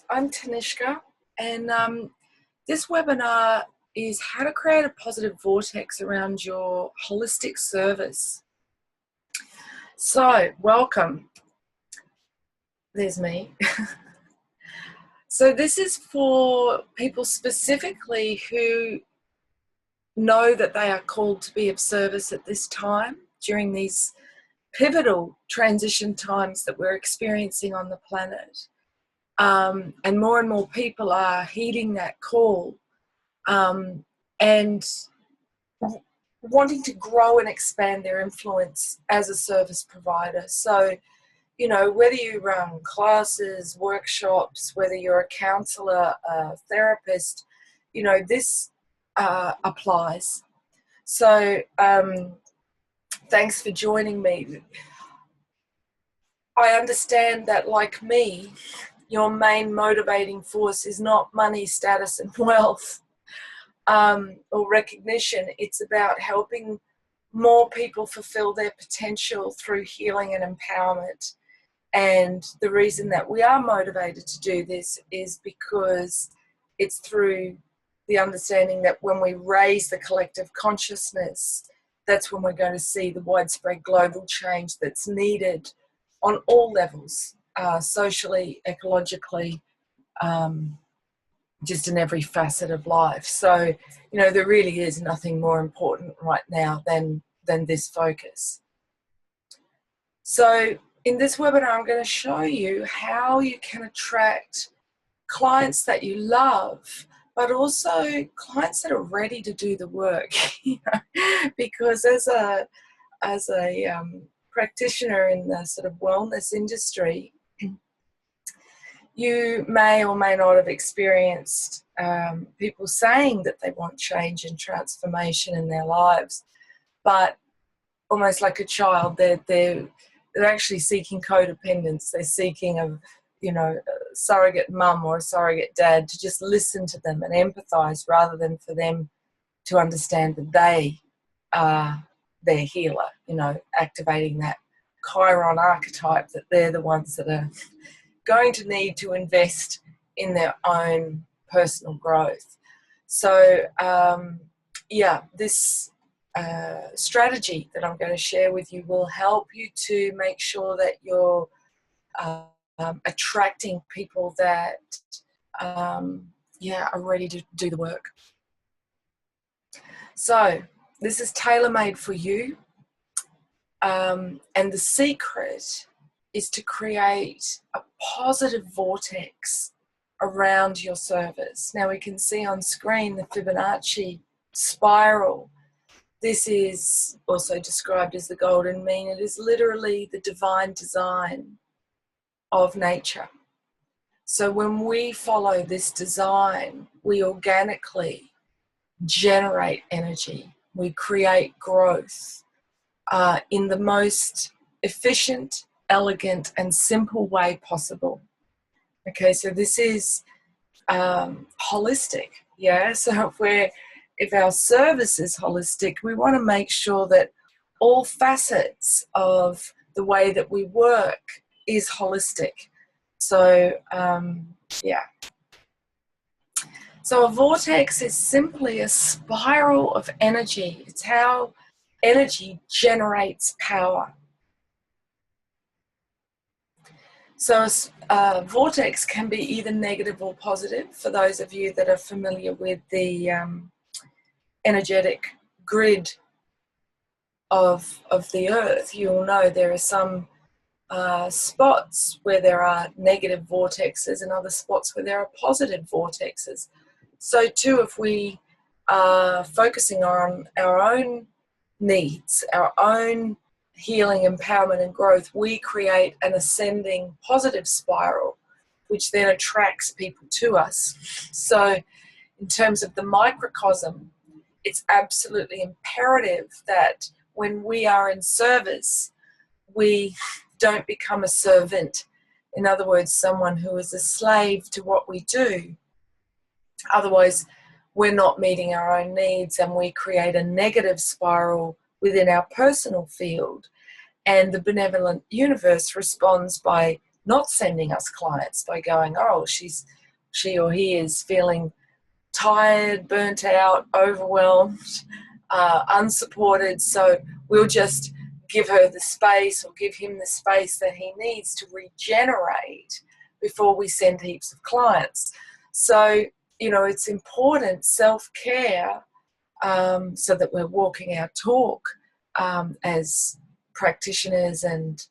I'm Tanishka, and this webinar is how to create a positive vortex around your holistic service. So, welcome. There's me. So this is for people specifically who know that they are called to be of service at this time during these pivotal transition times that we're experiencing on the planet. And more people are heeding that call and wanting to grow and expand their influence as a service provider. So, you know, whether you run classes, workshops, whether you're a counselor, a therapist, you know, this applies. So thanks for joining me. I understand that, like me, your main motivating force is not money, status, and wealth or recognition. It's about helping more people fulfill their potential through healing and empowerment. And the reason that we are motivated to do this is because it's through the understanding that when we raise the collective consciousness, that's when we're going to see the widespread global change that's needed on all levels, socially, ecologically, just in every facet of life. So, you know, there really is nothing more important right now than this focus. So in this webinar, I'm going to show you how you can attract clients that you love, but also clients that are ready to do the work. You know? Because as a practitioner in the sort of wellness industry, you may or may not have experienced people saying that they want change and transformation in their lives, but almost like a child, they're actually seeking codependence. They're seeking a surrogate mum or a surrogate dad to just listen to them and empathize, rather than for them to understand that they are their healer, you know, activating that Chiron archetype, that they're the ones that are going to need to invest in their own personal growth. So, this strategy that I'm going to share with you will help you to make sure that you're attracting people that are ready to do the work. So this is tailor-made for you, and the secret is to create a positive vortex around your service. Now we can see on screen the Fibonacci spiral. This is also described as the golden mean. It is literally the divine design of nature. So when we follow this design, we organically generate energy. We create growth in the most efficient, elegant, and simple way possible. Okay, so this is holistic. Yeah, so if our service is holistic, we want to make sure that all facets of the way that we work is holistic. So, So a vortex is simply a spiral of energy. It's how energy generates power. So a vortex can be either negative or positive. For those of you that are familiar with the energetic grid of the earth, you'll know there are some spots where there are negative vortexes and other spots where there are positive vortexes. So too, if we are focusing on our own needs, our own healing, empowerment and growth, we create an ascending positive spiral, which then attracts people to us. So in terms of the microcosm, it's absolutely imperative that when we are in service, we don't become a servant. In other words, someone who is a slave to what we do. Otherwise, we're not meeting our own needs, and we create a negative spiral within our personal field. And the benevolent universe responds by not sending us clients by going, oh, she or he is feeling tired, burnt out, overwhelmed, unsupported, so we'll just give her the space or give him the space that he needs to regenerate before we send heaps of clients. So, you know, it's important, self-care, so that we're walking our talk as practitioners and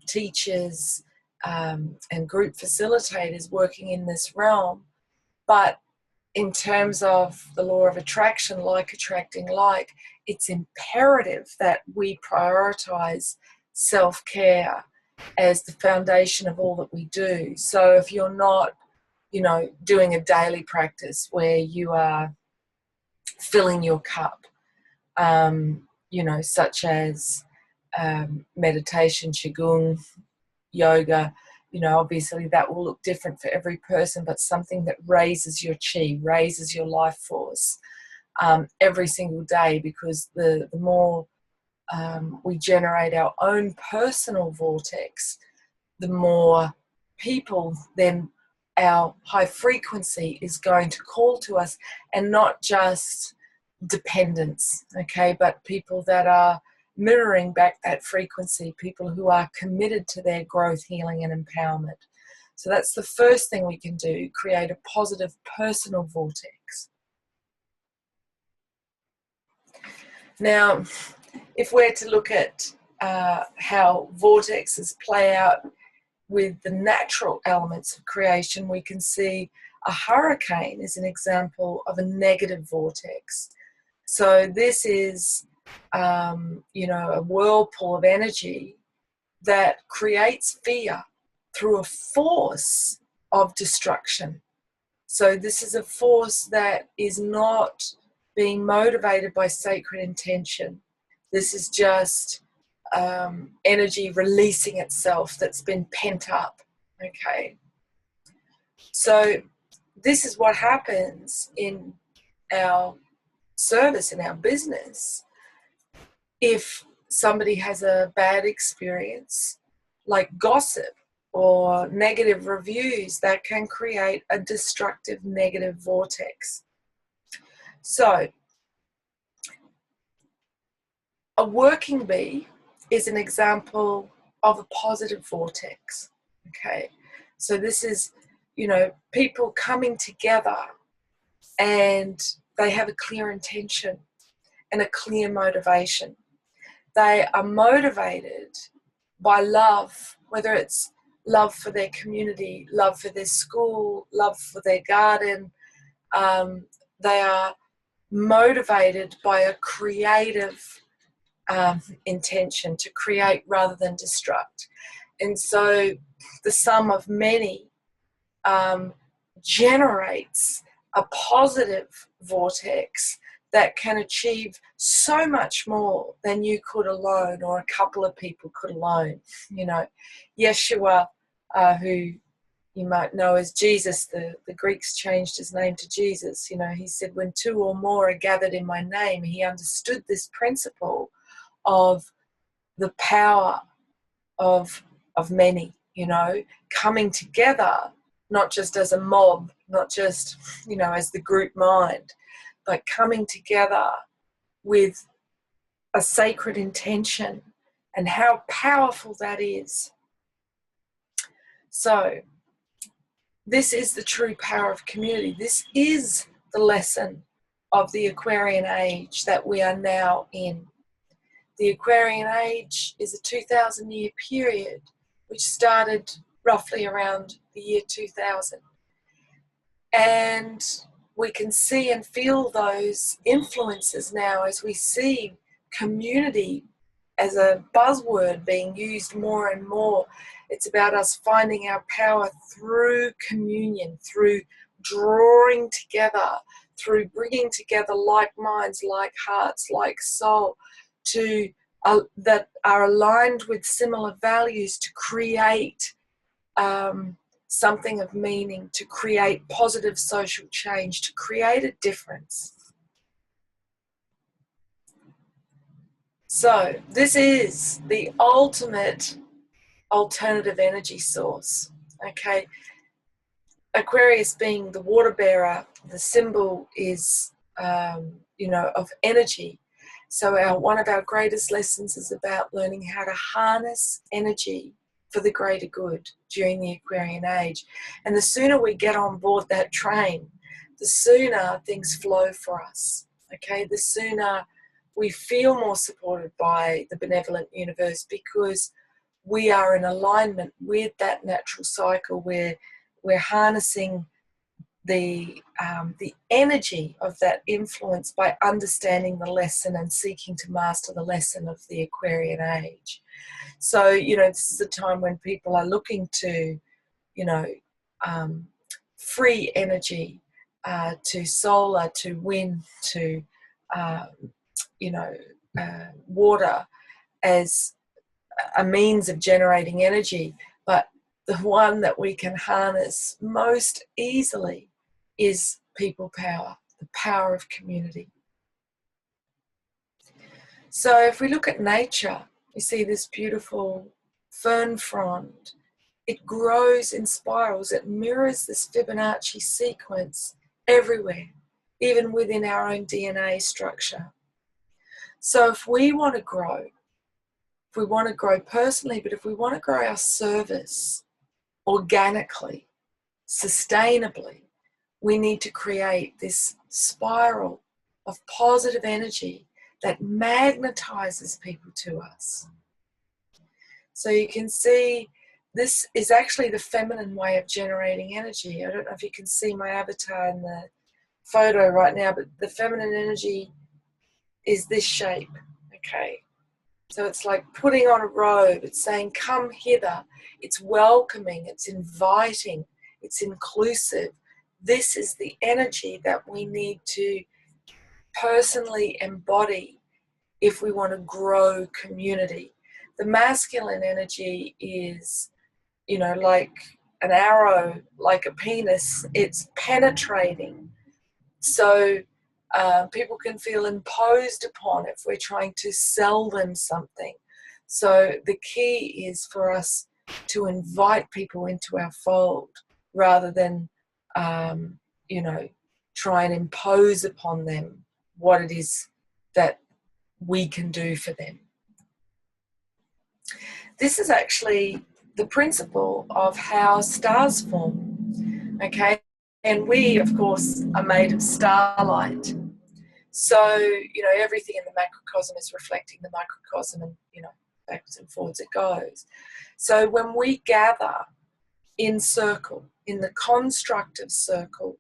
teachers and group facilitators working in this realm. But in terms of the law of attraction, like attracting like, it's imperative that we prioritize self-care as the foundation of all that we do. So if you're not, you know, doing a daily practice where you are filling your cup, you know, such as meditation, qigong, yoga, you know, obviously that will look different for every person, but something that raises your chi, raises your life force every single day, because the more we generate our own personal vortex, the more people then our high frequency is going to call to us, and not just dependents, okay, but people that are mirroring back that frequency, people who are committed to their growth, healing, and empowerment. So that's the first thing we can do, create a positive personal vortex. Now, if we're to look at how vortexes play out with the natural elements of creation, we can see a hurricane is an example of a negative vortex. So this is, you know, a whirlpool of energy that creates fear through a force of destruction. So this is a force that is not being motivated by sacred intention. This is just energy releasing itself that's been pent up, okay? So this is what happens in our service, in our business. If somebody has a bad experience, like gossip or negative reviews, that can create a destructive negative vortex. So a working bee is an example of a positive vortex, okay? So this is, you know, people coming together and they have a clear intention and a clear motivation. They are motivated by love, whether it's love for their community, love for their school, love for their garden. They are motivated by a creative intention to create rather than destruct. And so the sum of many generates a positive vortex that can achieve so much more than you could alone, or a couple of people could alone. You know, Yeshua, who you might know as Jesus, the Greeks changed his name to Jesus. You know, he said, when two or more are gathered in my name, he understood this principle of the power of many, you know, coming together, not just as a mob, not just, you know, as the group mind, but coming together with a sacred intention, and how powerful that is. So this is the true power of community. This is the lesson of the Aquarian age that we are now in. The Aquarian age is a 2,000-year period which started roughly around the year 2000. And we can see and feel those influences now as we see community as a buzzword being used more and more. It's about us finding our power through communion, through drawing together, through bringing together like minds, like hearts, like soul, to that are aligned with similar values, to create something of meaning, to create positive social change, to create a difference. So this is the ultimate alternative energy source. Okay, Aquarius being the water bearer, the symbol is, of energy. So one of our greatest lessons is about learning how to harness energy for the greater good during the Aquarian age. And the sooner we get on board that train, the sooner things flow for us. Okay, the sooner we feel more supported by the benevolent universe, because we are in alignment with that natural cycle where we're harnessing the energy of that influence by understanding the lesson and seeking to master the lesson of the Aquarian age. So, this is a time when people are looking to, free energy, to solar, to wind, to, water as a means of generating energy. But the one that we can harness most easily is people power, the power of community. So if we look at nature, you see this beautiful fern frond. It grows in spirals. It mirrors this Fibonacci sequence everywhere, even within our own DNA structure. So if we want to grow personally, but if we want to grow our service organically, sustainably, we need to create this spiral of positive energy that magnetizes people to us. So you can see this is actually the feminine way of generating energy. I don't know if you can see my avatar in the photo right now, but the feminine energy is this shape, okay? So it's like putting on a robe. It's saying, come hither. It's welcoming. It's inviting. It's inclusive. This is the energy that we need to personally embody if we want to grow community. The masculine energy is, like an arrow, like a penis. It's penetrating. So people can feel imposed upon if we're trying to sell them something. So the key is for us to invite people into our fold rather than, try and impose upon them what it is that we can do for them. This is actually the principle of how stars form, okay? And we, of course, are made of starlight. So, everything in the macrocosm is reflecting the microcosm, and, backwards and forwards it goes. So when we gather in circle, in the construct of circle,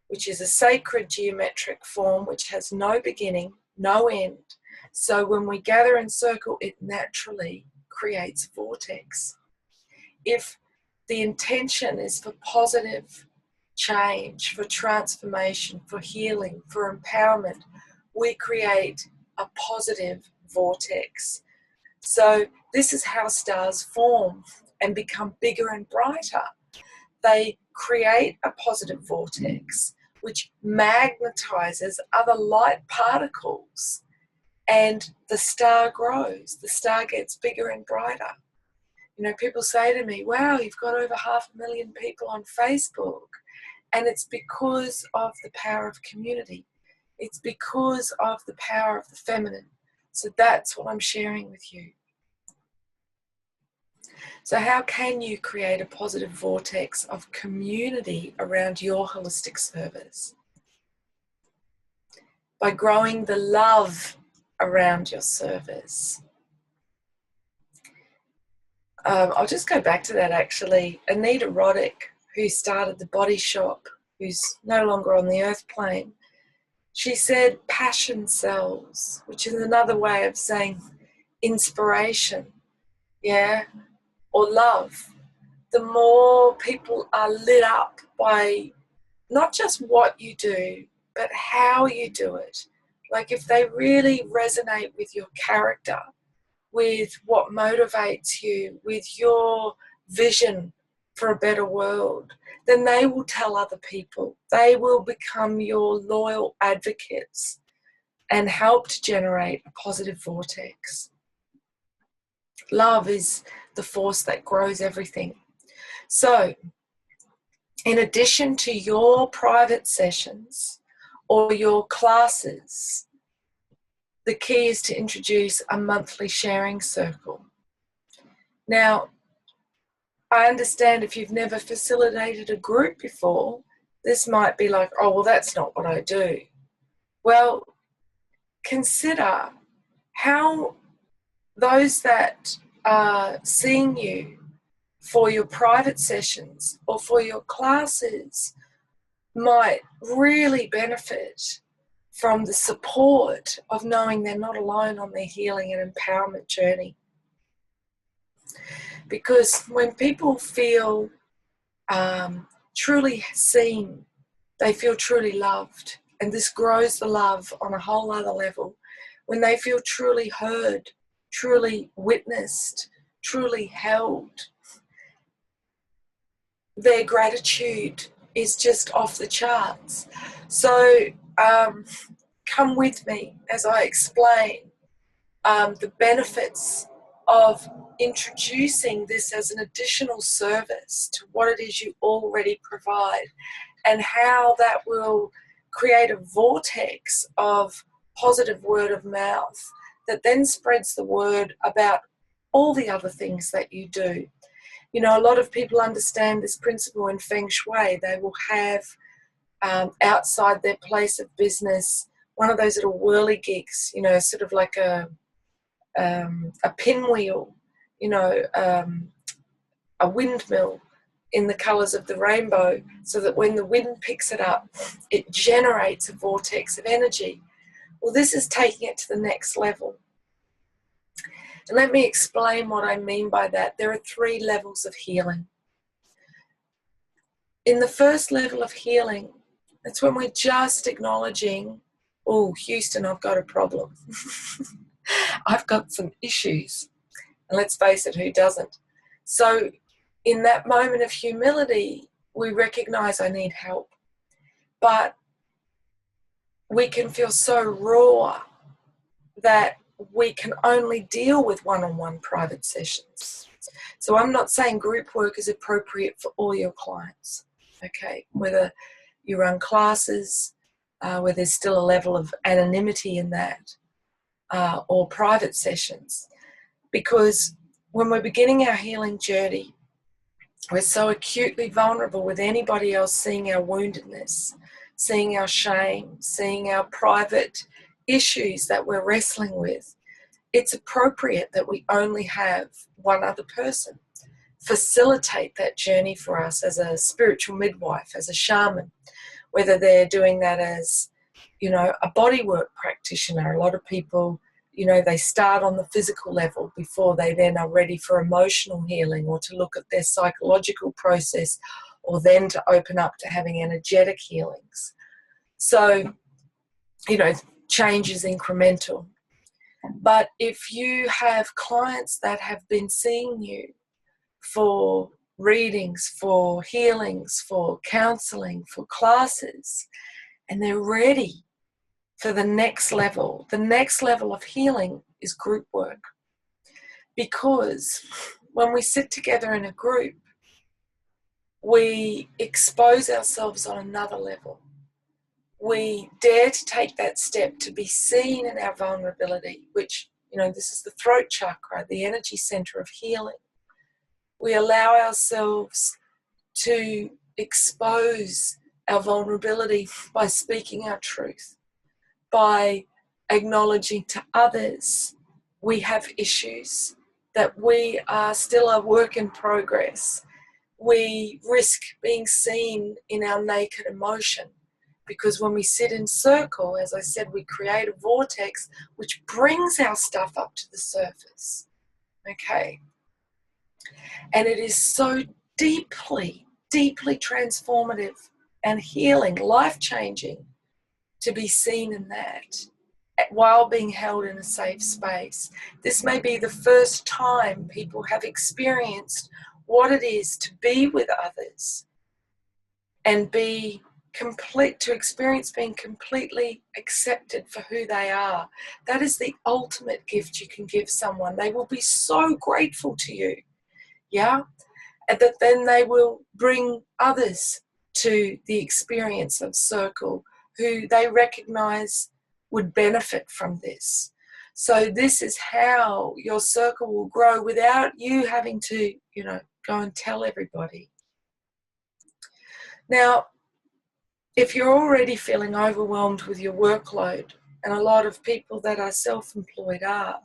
which is a sacred geometric form which has no beginning, no end. So when we gather in circle, it naturally creates vortex. If the intention is for positive change, for transformation, for healing, for empowerment, we create a positive vortex. So this is how stars form and become bigger and brighter. They create a positive vortex which magnetizes other light particles, and the star grows. The star gets bigger and brighter. People say to me, wow, you've got over 500,000 people on Facebook. And it's because of the power of community. It's because of the power of the feminine. So that's what I'm sharing with you. So how can you create a positive vortex of community around your holistic service? By growing the love around your service. I'll just go back to that actually. Anita Roddick, who started the Body Shop, who's no longer on the earth plane, she said passion sells, which is another way of saying inspiration, or love. The more people are lit up by not just what you do, but how you do it. Like if they really resonate with your character, with what motivates you, with your vision for a better world, then they will tell other people. They will become your loyal advocates and help to generate a positive vortex. Love is the force that grows everything. So, in addition to your private sessions or your classes, the key is to introduce a monthly sharing circle. Now, I understand if you've never facilitated a group before, this might be like, oh, well, that's not what I do. Well, consider how those that are seeing you for your private sessions or for your classes might really benefit from the support of knowing they're not alone on their healing and empowerment journey. Because when people feel truly seen, they feel truly loved, and this grows the love on a whole other level. When they feel truly heard, truly witnessed, truly held, their gratitude is just off the charts. So come with me as I explain the benefits of introducing this as an additional service to what it is you already provide, and how that will create a vortex of positive word of mouth that then spreads the word about all the other things that you do. You know, a lot of people understand this principle in Feng Shui. They will have outside their place of business one of those little whirligigs, you know, sort of like a pinwheel, you know, a windmill in the colours of the rainbow, so that when the wind picks it up, it generates a vortex of energy. Well, this is taking it to the next level. And let me explain what I mean by that. There are 3 levels of healing. In the first level of healing, that's when we're just acknowledging, oh, Houston, I've got a problem. I've got some issues. And let's face it, who doesn't? So in that moment of humility, we recognize I need help. But we can feel so raw that we can only deal with one-on-one private sessions. So I'm not saying group work is appropriate for all your clients, okay? Whether you run classes, where there's still a level of anonymity in that, or private sessions. Because when we're beginning our healing journey, we're so acutely vulnerable with anybody else seeing our woundedness, seeing our shame, seeing our private issues that we're wrestling with. It's appropriate that we only have one other person facilitate that journey for us as a spiritual midwife, as a shaman, whether they're doing that as, you know, a bodywork practitioner. A lot of people, you know, they start on the physical level before they then are ready for emotional healing, or to look at their psychological process, or then to open up to having energetic healings. So, you know, change is incremental. But if you have clients that have been seeing you for readings, for healings, for counseling, for classes, and they're ready for the next level of healing is group work. Because when we sit together in a group, we expose ourselves on another level. We dare to take that step to be seen in our vulnerability, which, you know, this is the throat chakra, the energy center of healing. We allow ourselves to expose our vulnerability by speaking our truth, by acknowledging to others we have issues, that we are still a work in progress. We risk being seen in our naked emotion, because when we sit in circle, as I said, we create a vortex which brings our stuff up to the surface, okay? And it is so deeply, deeply transformative and healing, life-changing to be seen in that while being held in a safe space. This may be the first time people have experienced what it is to be with others and to experience being completely accepted for who they are. That is the ultimate gift you can give someone. They will be so grateful to you yeah, and that then they will bring others to the experience of circle who they recognize would benefit from this. So this is how your circle will grow without you having to, go and tell everybody. Now, if you're already feeling overwhelmed with your workload, and a lot of people that are self-employed are,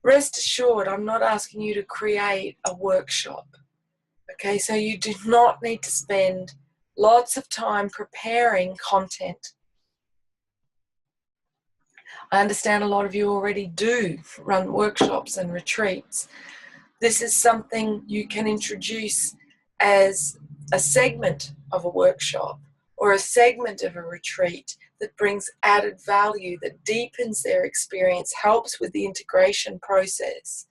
rest assured, I'm not asking you to create a workshop. Okay, so you do not need to spend lots of time preparing content. I understand a lot of you already do run workshops and retreats. This is something you can introduce as a segment of a workshop or a segment of a retreat that brings added value, that deepens their experience, helps with the integration process,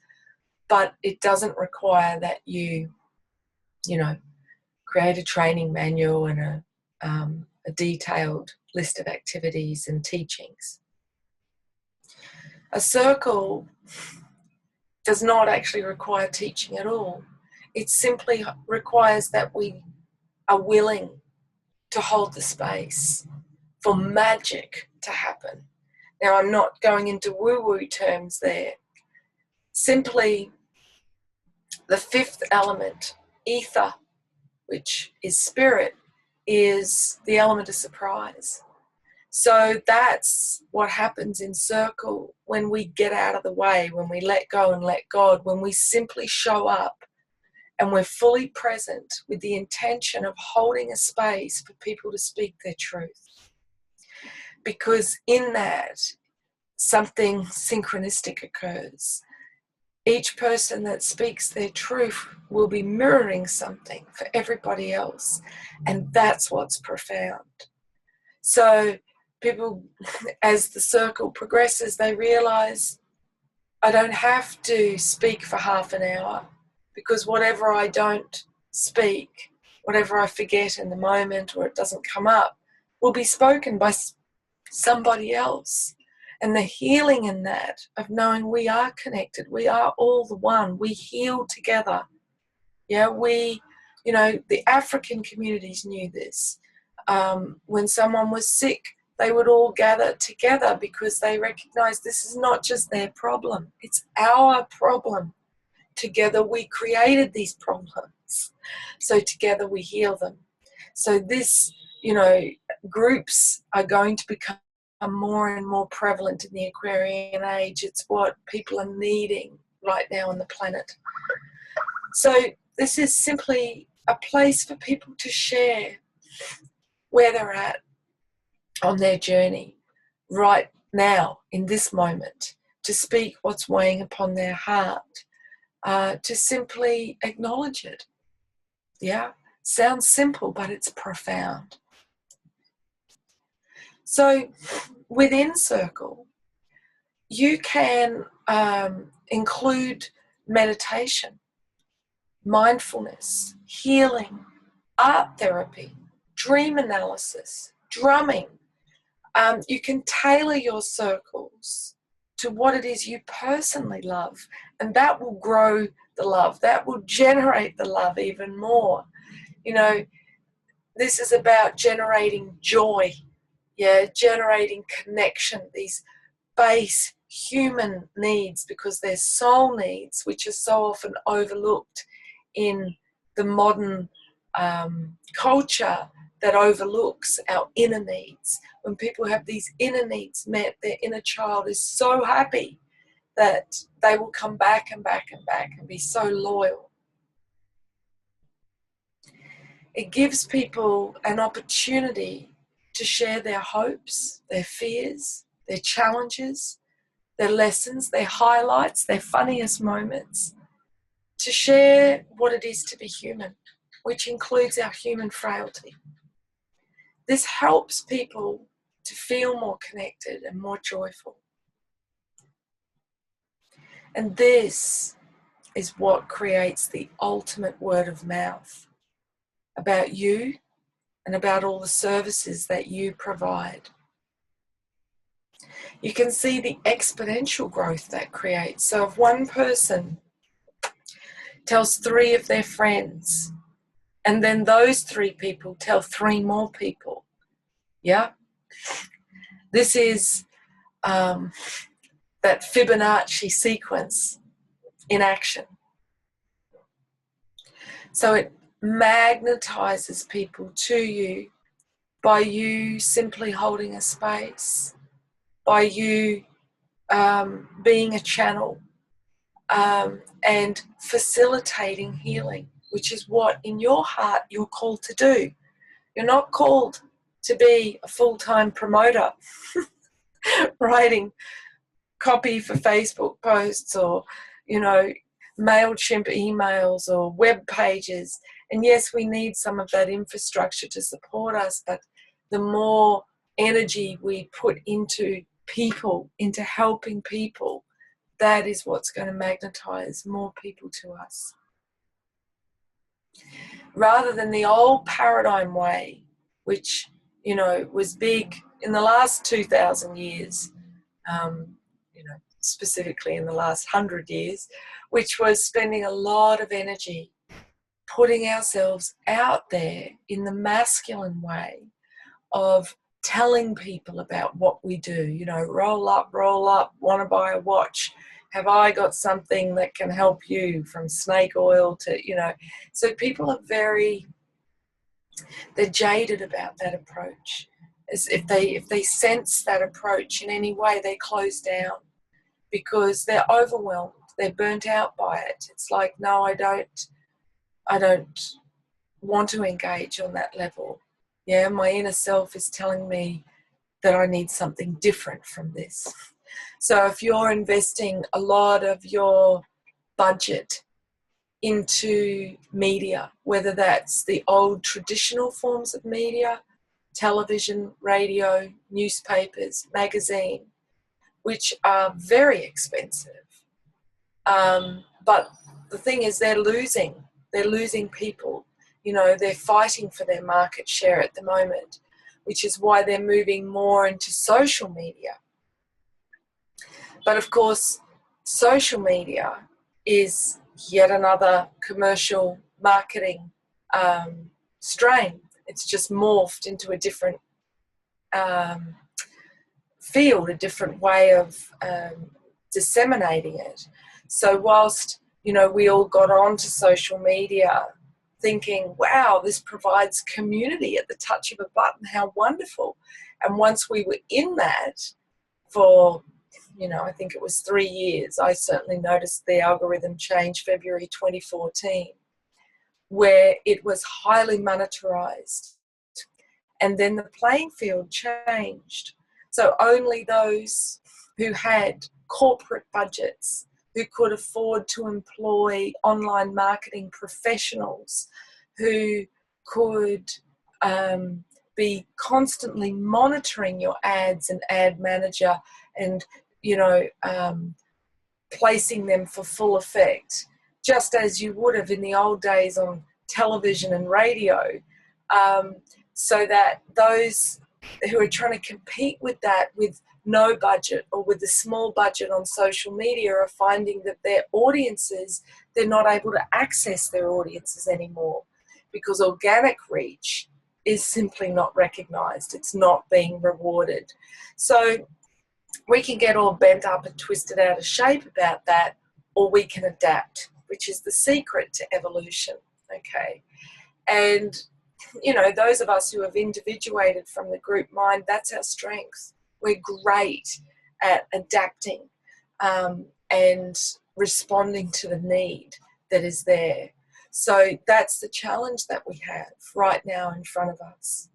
but it doesn't require that you create a training manual and a detailed list of activities and teachings. A circle does not actually require teaching at all. It simply requires that we are willing to hold the space for magic to happen. Now, I'm not going into woo-woo terms there. Simply, the fifth element, ether, which is spirit, is the element of surprise. So that's what happens in circle when we get out of the way, when we let go and let God, when we simply show up and we're fully present with the intention of holding a space for people to speak their truth. Because in that, something synchronistic occurs. Each person that speaks their truth will be mirroring something for everybody else, and that's what's profound. So people, as the circle progresses, they realize I don't have to speak for half an hour, because whatever I don't speak, whatever I forget in the moment or it doesn't come up, will be spoken by somebody else. And the healing in that, of knowing we are connected, we are all the one, we heal together. Yeah, the African communities knew this. When someone was sick, they would all gather together because they recognized this is not just their problem, it's our problem. Together we created these problems, so together we heal them. So this, groups are going to become more and more prevalent in the Aquarian age. It's what people are needing right now on the planet. So this is simply a place for people to share where they're at on their journey right now, in this moment, to speak what's weighing upon their heart, to simply acknowledge it. Yeah, sounds simple, but it's profound. So within Circle, you can include meditation, mindfulness, healing, art therapy, dream analysis, drumming. You can tailor your circles to what it is you personally love, and that will grow the love. That will generate the love even more. This is about generating joy, generating connection, these base human needs, because they're soul needs, which are so often overlooked in the modern culture that overlooks our inner needs. When people have these inner needs met, their inner child is so happy that they will come back and back and back and be so loyal. It gives people an opportunity to share their hopes, their fears, their challenges, their lessons, their highlights, their funniest moments, to share what it is to be human, which includes our human frailty. This helps people to feel more connected and more joyful. And this is what creates the ultimate word of mouth about you and about all the services that you provide. You can see the exponential growth that creates. So if one person tells 3 of their friends, and then those 3 people tell 3 more people. Yeah? This is that Fibonacci sequence in action. So it magnetizes people to you by you simply holding a space, by you being a channel, and facilitating healing, which is what in your heart you're called to do. You're not called to be a full-time promoter writing copy for Facebook posts or, MailChimp emails or web pages. And yes, we need some of that infrastructure to support us, but the more energy we put into people, into helping people, that is what's going to magnetize more people to us. Rather than the old paradigm way, which, was big in the last 2,000 years, specifically in the last 100 years, which was spending a lot of energy putting ourselves out there in the masculine way of telling people about what we do. Roll up, want to buy a watch. Have I got something that can help you, from snake oil to, so people are they're jaded about that approach. As if they sense that approach in any way, they close down because they're overwhelmed, they're burnt out by it. It's like, no, I don't want to engage on that level. Yeah, my inner self is telling me that I need something different from this. So if you're investing a lot of your budget into media, whether that's the old traditional forms of media, television, radio, newspapers, magazine, which are very expensive. But the thing is, they're losing people. They're fighting for their market share at the moment, which is why they're moving more into social media. But of course, social media is yet another commercial marketing strain. It's just morphed into a different field, a different way of disseminating it. So whilst, we all got onto social media thinking, wow, this provides community at the touch of a button, how wonderful. And once we were in that for, I think it was 3 years, I certainly noticed the algorithm change February 2014, where it was highly monetized. And then the playing field changed. So only those who had corporate budgets, who could afford to employ online marketing professionals, who could be constantly monitoring your ads and ad manager and, placing them for full effect, just as you would have in the old days on television and radio, so that those who are trying to compete with that with no budget or with a small budget on social media are finding that their audiences, they're not able to access their audiences anymore because organic reach is simply not recognized. It's not being rewarded. So we can get all bent up and twisted out of shape about that, or we can adapt, which is the secret to evolution, okay? And, those of us who have individuated from the group mind, that's our strength. We're great at adapting and responding to the need that is there. So that's the challenge that we have right now in front of us.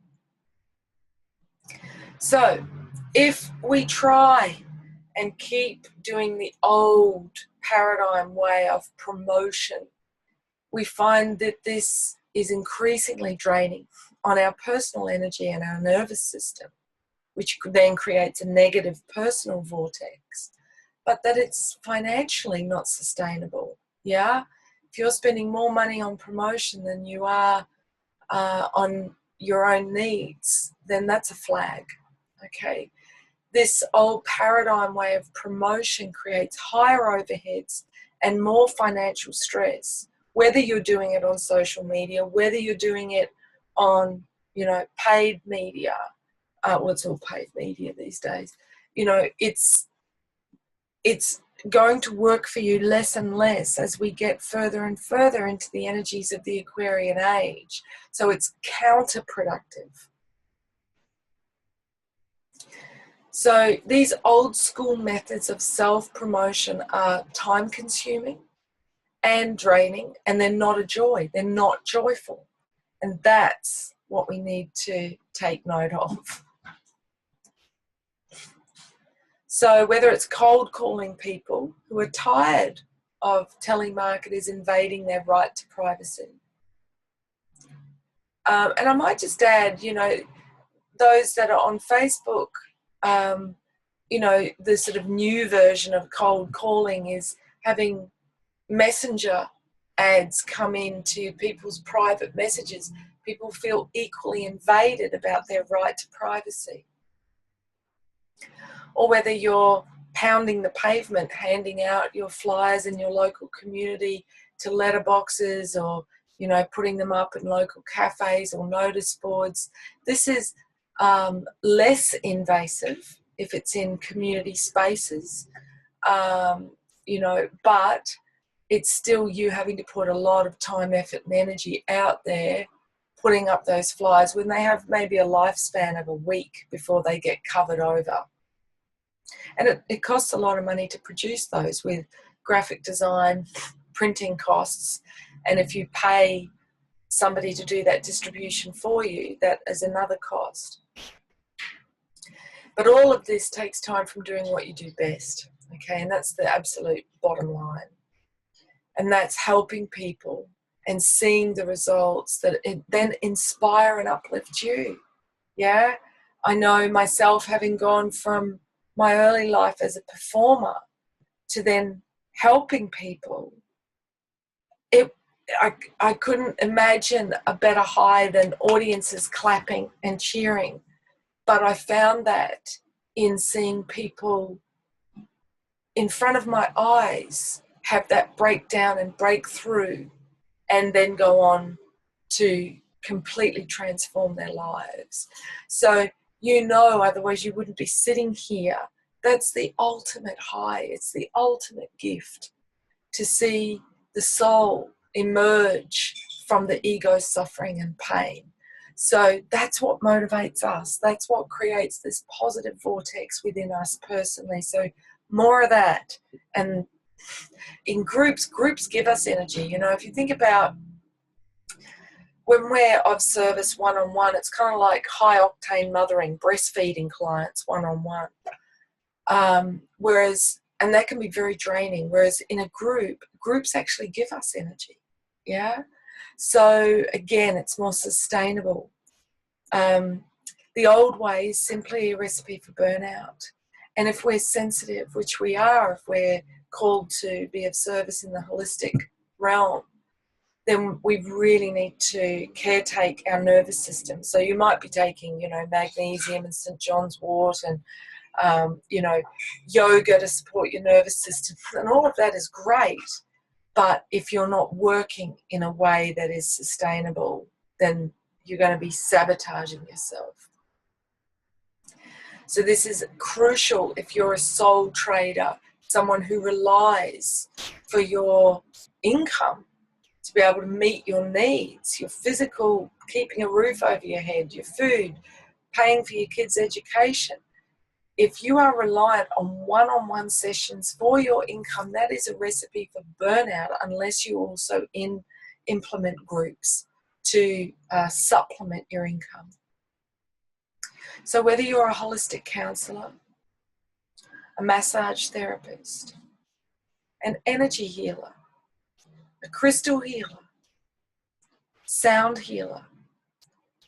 So if we try and keep doing the old paradigm way of promotion, we find that this is increasingly draining on our personal energy and our nervous system, which then creates a negative personal vortex, but that it's financially not sustainable. Yeah? If you're spending more money on promotion than you are on your own needs, then that's a flag. Okay? This old paradigm way of promotion creates higher overheads and more financial stress, whether you're doing it on social media, whether you're doing it on, paid media. Well, it's all paid media these days. It's going to work for you less and less as we get further and further into the energies of the Aquarian age. So it's counterproductive. So these old school methods of self-promotion are time-consuming and draining, and they're not a joy. They're not joyful. And that's what we need to take note of. So whether it's cold calling people who are tired of telemarketers invading their right to privacy. And I might just add, those that are on Facebook, the sort of new version of cold calling is having messenger ads come into people's private messages. People feel equally invaded about their right to privacy. Or whether you're pounding the pavement, handing out your flyers in your local community to letterboxes, or, putting them up in local cafes or notice boards. This is less invasive if it's in community spaces, but it's still you having to put a lot of time, effort and energy out there putting up those flyers when they have maybe a lifespan of a week before they get covered over. And it costs a lot of money to produce those, with graphic design, printing costs, and if you pay somebody to do that distribution for you, that is another cost. But all of this takes time from doing what you do best, okay? And that's the absolute bottom line. And that's helping people and seeing the results that then inspire and uplift you, yeah? I know myself, having gone from my early life as a performer to then helping people, I couldn't imagine a better high than audiences clapping and cheering. But I found that in seeing people in front of my eyes have that breakdown and breakthrough, and then go on to completely transform their lives. So, otherwise you wouldn't be sitting here. That's the ultimate high. It's the ultimate gift to see the soul emerge from the ego suffering and pain. So that's what motivates us. That's what creates this positive vortex within us personally. So more of that. And in groups give us energy. If you think about when we're of service one-on-one, it's kind of like high-octane mothering, breastfeeding clients one-on-one. And that can be very draining, whereas in a groups actually give us energy, yeah? So, again, it's more sustainable. The old way is simply a recipe for burnout. And if we're sensitive, which we are, if we're called to be of service in the holistic realm, then we really need to caretake our nervous system. So you might be taking, magnesium and St. John's wort and, yoga to support your nervous system. And all of that is great. But if you're not working in a way that is sustainable, then you're going to be sabotaging yourself. So this is crucial if you're a sole trader, someone who relies for your income to be able to meet your needs, your physical, keeping a roof over your head, your food, paying for your kids' education. If you are reliant on one-on-one sessions for your income, that is a recipe for burnout unless you also implement groups to supplement your income. So whether you're a holistic counsellor, a massage therapist, an energy healer, a crystal healer, sound healer,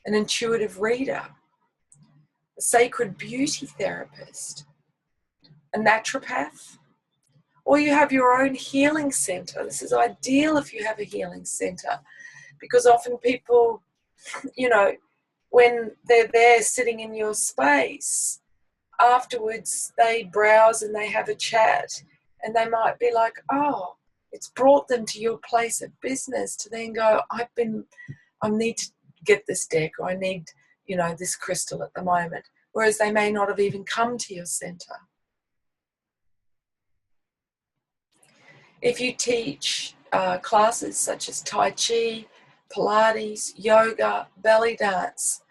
an intuitive reader, a sacred beauty therapist, a naturopath, or you have your own healing centre. This is ideal if you have a healing centre, because often people, when they're there sitting in your space, afterwards they browse and they have a chat and they might be like, oh, It's brought them to your place of business to then go, I need to get this deck, or I need, you know, this crystal at the moment. Whereas they may not have even come to your center. If you teach classes such as Tai Chi, Pilates, yoga, belly dance,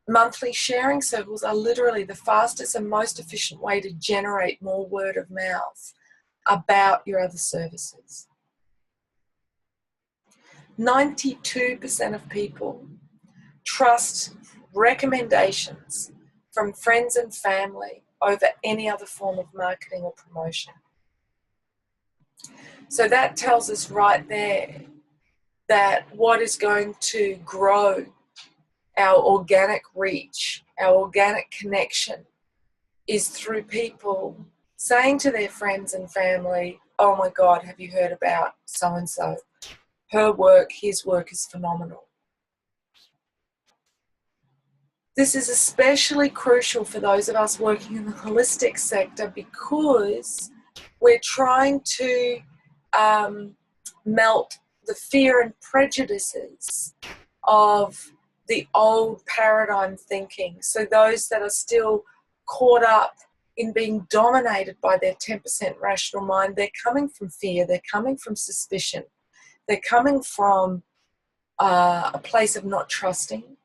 monthly sharing circles are literally the fastest and most efficient way to generate more word of mouth about your other services. 92% of people trust recommendations from friends and family over any other form of marketing or promotion. So that tells us right there that what is going to grow our organic reach, our organic connection, is through people saying to their friends and family, oh my God, have you heard about so-and-so? Her work, his work is phenomenal. This is especially crucial for those of us working in the holistic sector, because we're trying to melt the fear and prejudices of the old paradigm thinking. So those that are still caught up in being dominated by their 10% rational mind, they're coming from fear, they're coming from suspicion, they're coming from a place of not trusting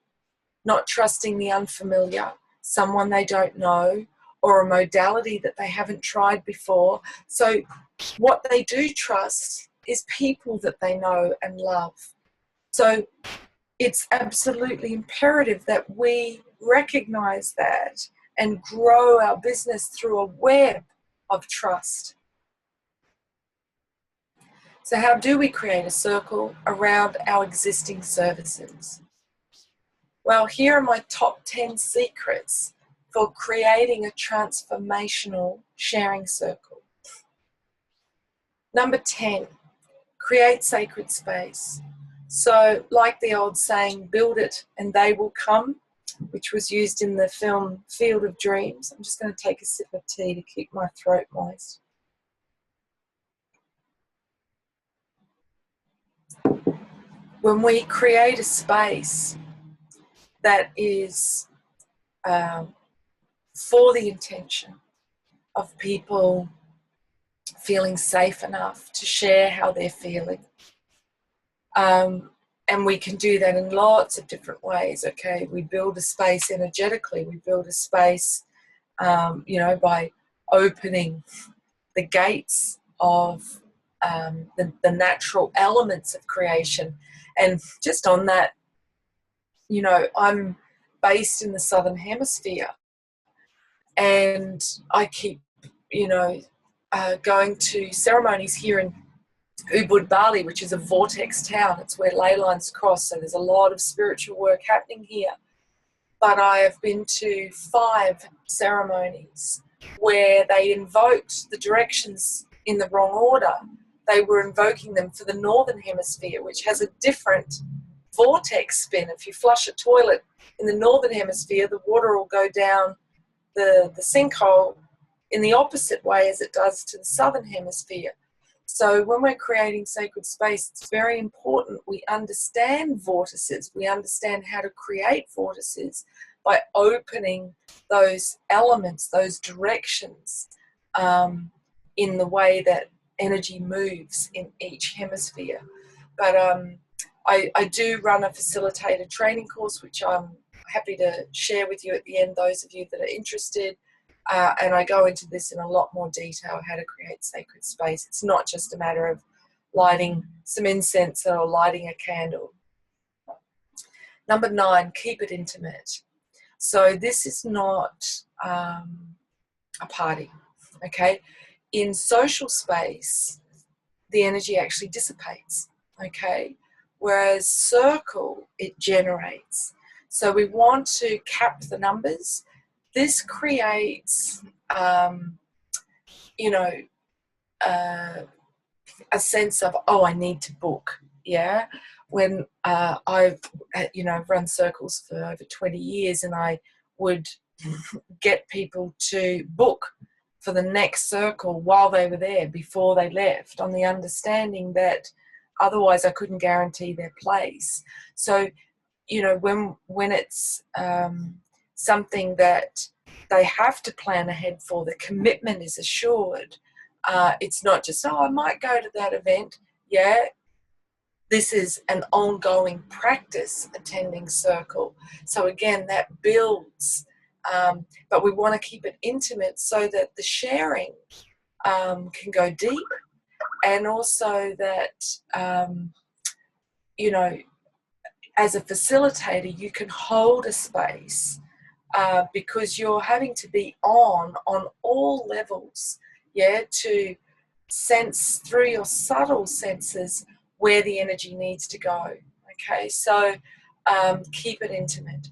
the unfamiliar, someone they don't know, or a modality that they haven't tried before. So what they do trust is people that they know and love. So it's absolutely imperative that we recognize that and grow our business through a web of trust. So how do we create a circle around our existing services? Well, here are my top 10 secrets for creating a transformational sharing circle. Number 10, create sacred space. So like the old saying, build it and they will come, which was used in the film Field of Dreams. I'm just going to take a sip of tea to keep my throat moist. When we create a space that is for the intention of people feeling safe enough to share how they're feeling, and we can do that in lots of different ways. Okay, we build a space energetically. We build a space, by opening the gates of the natural elements of creation. And just on that, I'm based in the Southern Hemisphere, and I keep, going to ceremonies here in Ubud, Bali, which is a vortex town. It's where ley lines cross, so there's a lot of spiritual work happening here. But I have been to 5 ceremonies where they invoked the directions in the wrong order. They were invoking them for the Northern Hemisphere, which has a different vortex spin. If you flush a toilet in the Northern Hemisphere, the water will go down the sinkhole in the opposite way as it does to the Southern Hemisphere. So when we're creating sacred space, it's very important we understand vortices. We understand how to create vortices by opening those elements, those directions, in the way that energy moves in each hemisphere. But I do run a facilitator training course, which I'm happy to share with you at the end, those of you that are interested. And I go into this in a lot more detail, how to create sacred space. It's not just a matter of lighting some incense or lighting a candle. Number 9, keep it intimate. So this is not a party, okay? In social space, the energy actually dissipates, okay? Whereas circle, it generates. So we want to cap the numbers. This creates, a sense of, oh, I need to book, yeah? When I've run circles for over 20 years, and I would get people to book for the next circle while they were there, before they left, on the understanding that otherwise I couldn't guarantee their place. So, you know, when it's something that they have to plan ahead for, the commitment is assured. It's not just, oh, I might go to that event. Yeah, this is an ongoing practice, attending circle. So again, that builds, but we want to keep it intimate so that the sharing can go deep, and also that, you know, as a facilitator, you can hold a space because you're having to be on all levels, yeah, to sense through your subtle senses where the energy needs to go. Okay, so keep it intimate.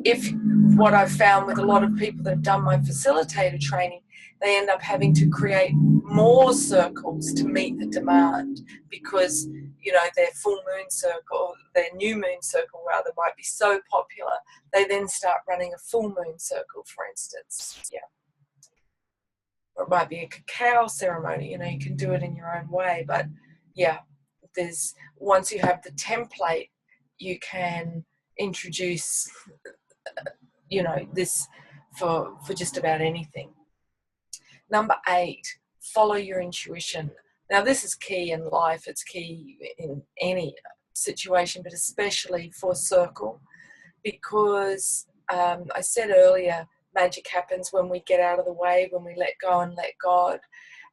If what I've found with a lot of people that have done my facilitator training, they end up having to create more circles to meet the demand, because, you know, their full moon circle, their new moon circle rather, might be so popular, they then start running a full moon circle, for instance. Yeah. Or it might be a cacao ceremony, you know, you can do it in your own way. But yeah, there's, once you have the template, you can introduce, you know, this for just about anything. Number 8, follow your intuition. Now, this is key in life. It's key in any situation, but especially for circle, because I said earlier, magic happens when we get out of the way, when we let go and let God.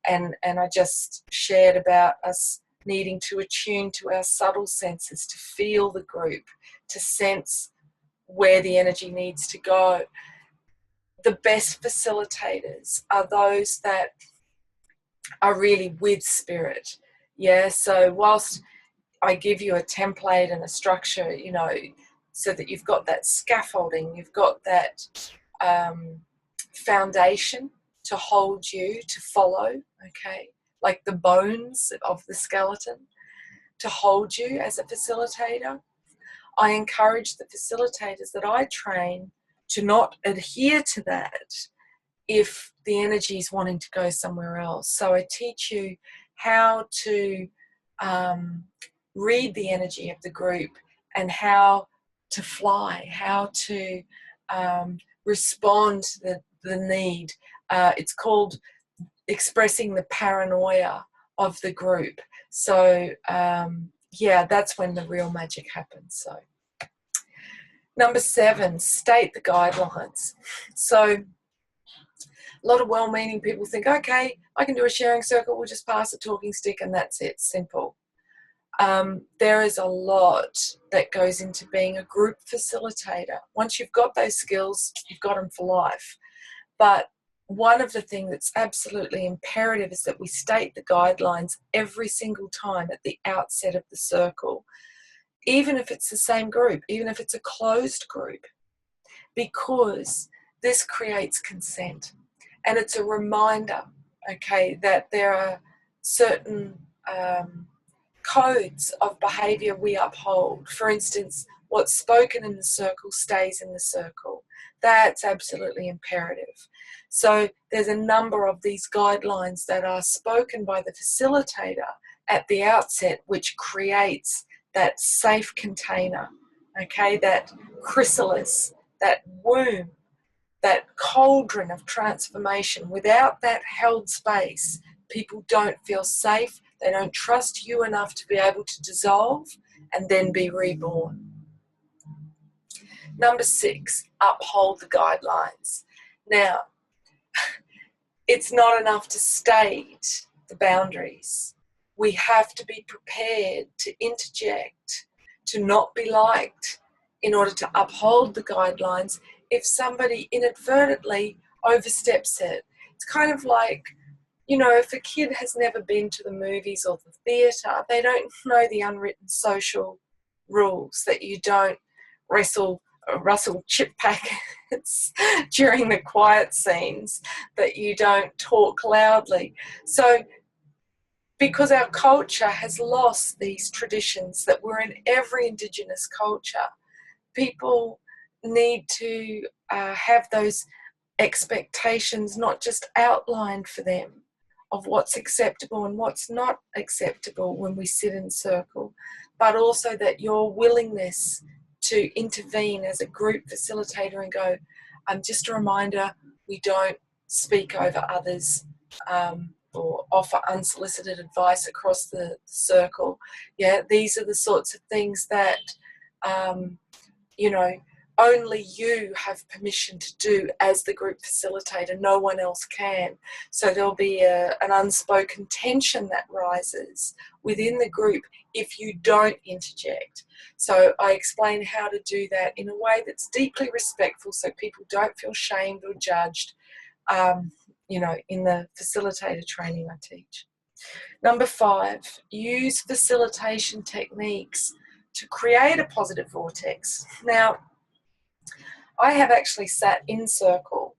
And I just shared about us needing to attune to our subtle senses, to feel the group, to sense where the energy needs to go. The best facilitators are those that are really with spirit. Yeah, so whilst I give you a template and a structure, you know, so that you've got that scaffolding, you've got that foundation to hold you, to follow, okay, like the bones of the skeleton, to hold you as a facilitator. I encourage the facilitators that I train to not adhere to that if the energy is wanting to go somewhere else. So I teach you how to read the energy of the group, and how to fly, how to respond to the need. It's called expressing the paranoia of the group. So yeah, that's when the real magic happens. So number 7, state the guidelines. So a lot of well-meaning people think, okay, I can do a sharing circle, we'll just pass a talking stick and that's it, simple. There is a lot that goes into being a group facilitator. Once you've got those skills, you've got them for life. But one of the things that's absolutely imperative is that we state the guidelines every single time at the outset of the circle, even if it's the same group, even if it's a closed group, because this creates consent. And it's a reminder, okay, that there are certain codes of behaviour we uphold. For instance, what's spoken in the circle stays in the circle. That's absolutely imperative. So there's a number of these guidelines that are spoken by the facilitator at the outset, which creates that safe container, okay, that chrysalis, that womb, that cauldron of transformation. Without that held space, people don't feel safe. They don't trust you enough to be able to dissolve and then be reborn. Number 6, uphold the guidelines. Now, it's not enough to state the boundaries. We have to be prepared to interject, to not be liked, in order to uphold the guidelines if somebody inadvertently oversteps it. It's kind of like, you know, if a kid has never been to the movies or the theatre, they don't know the unwritten social rules, that you don't rustle chip packets during the quiet scenes, that you don't talk loudly. So because our culture has lost these traditions that were in every Indigenous culture, people need to have those expectations not just outlined for them of what's acceptable and what's not acceptable when we sit in circle, but also that your willingness to intervene as a group facilitator and go, just a reminder, we don't speak over others or offer unsolicited advice across the circle. Yeah, these are the sorts of things that, you know, only you have permission to do as the group facilitator. No one else can. So there'll be an unspoken tension that rises within the group if you don't interject. So I explain how to do that in a way that's deeply respectful so people don't feel shamed or judged, you know, in the facilitator training I teach. Number 5, use facilitation techniques to create a positive vortex. Now, I have actually sat in circle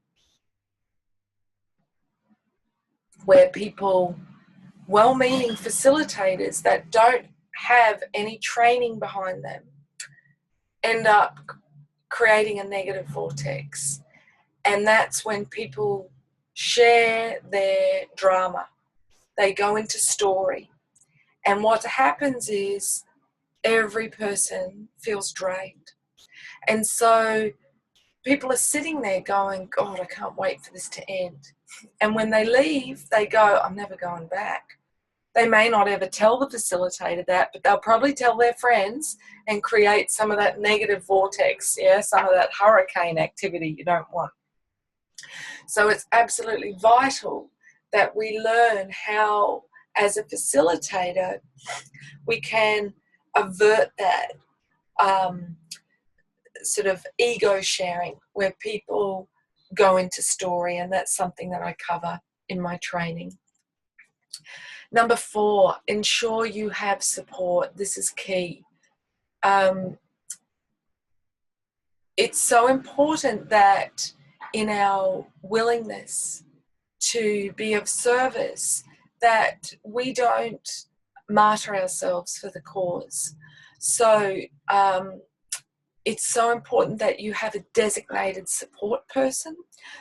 where people, well-meaning facilitators that don't have any training behind them, end up creating a negative vortex. And that's when people share their drama. They go into story. And what happens is every person feels drained. And so people are sitting there going, God, I can't wait for this to end. And when they leave, they go, I'm never going back. They may not ever tell the facilitator that, but they'll probably tell their friends and create some of that negative vortex, yeah, some of that hurricane activity you don't want. So it's absolutely vital that we learn how, as a facilitator, we can avert that sort of ego sharing where people go into story, and that's something that I cover in my training. Number 4, ensure you have support. This is key. It's so important that in our willingness to be of service that we don't martyr ourselves for the cause. So it's so important that you have a designated support person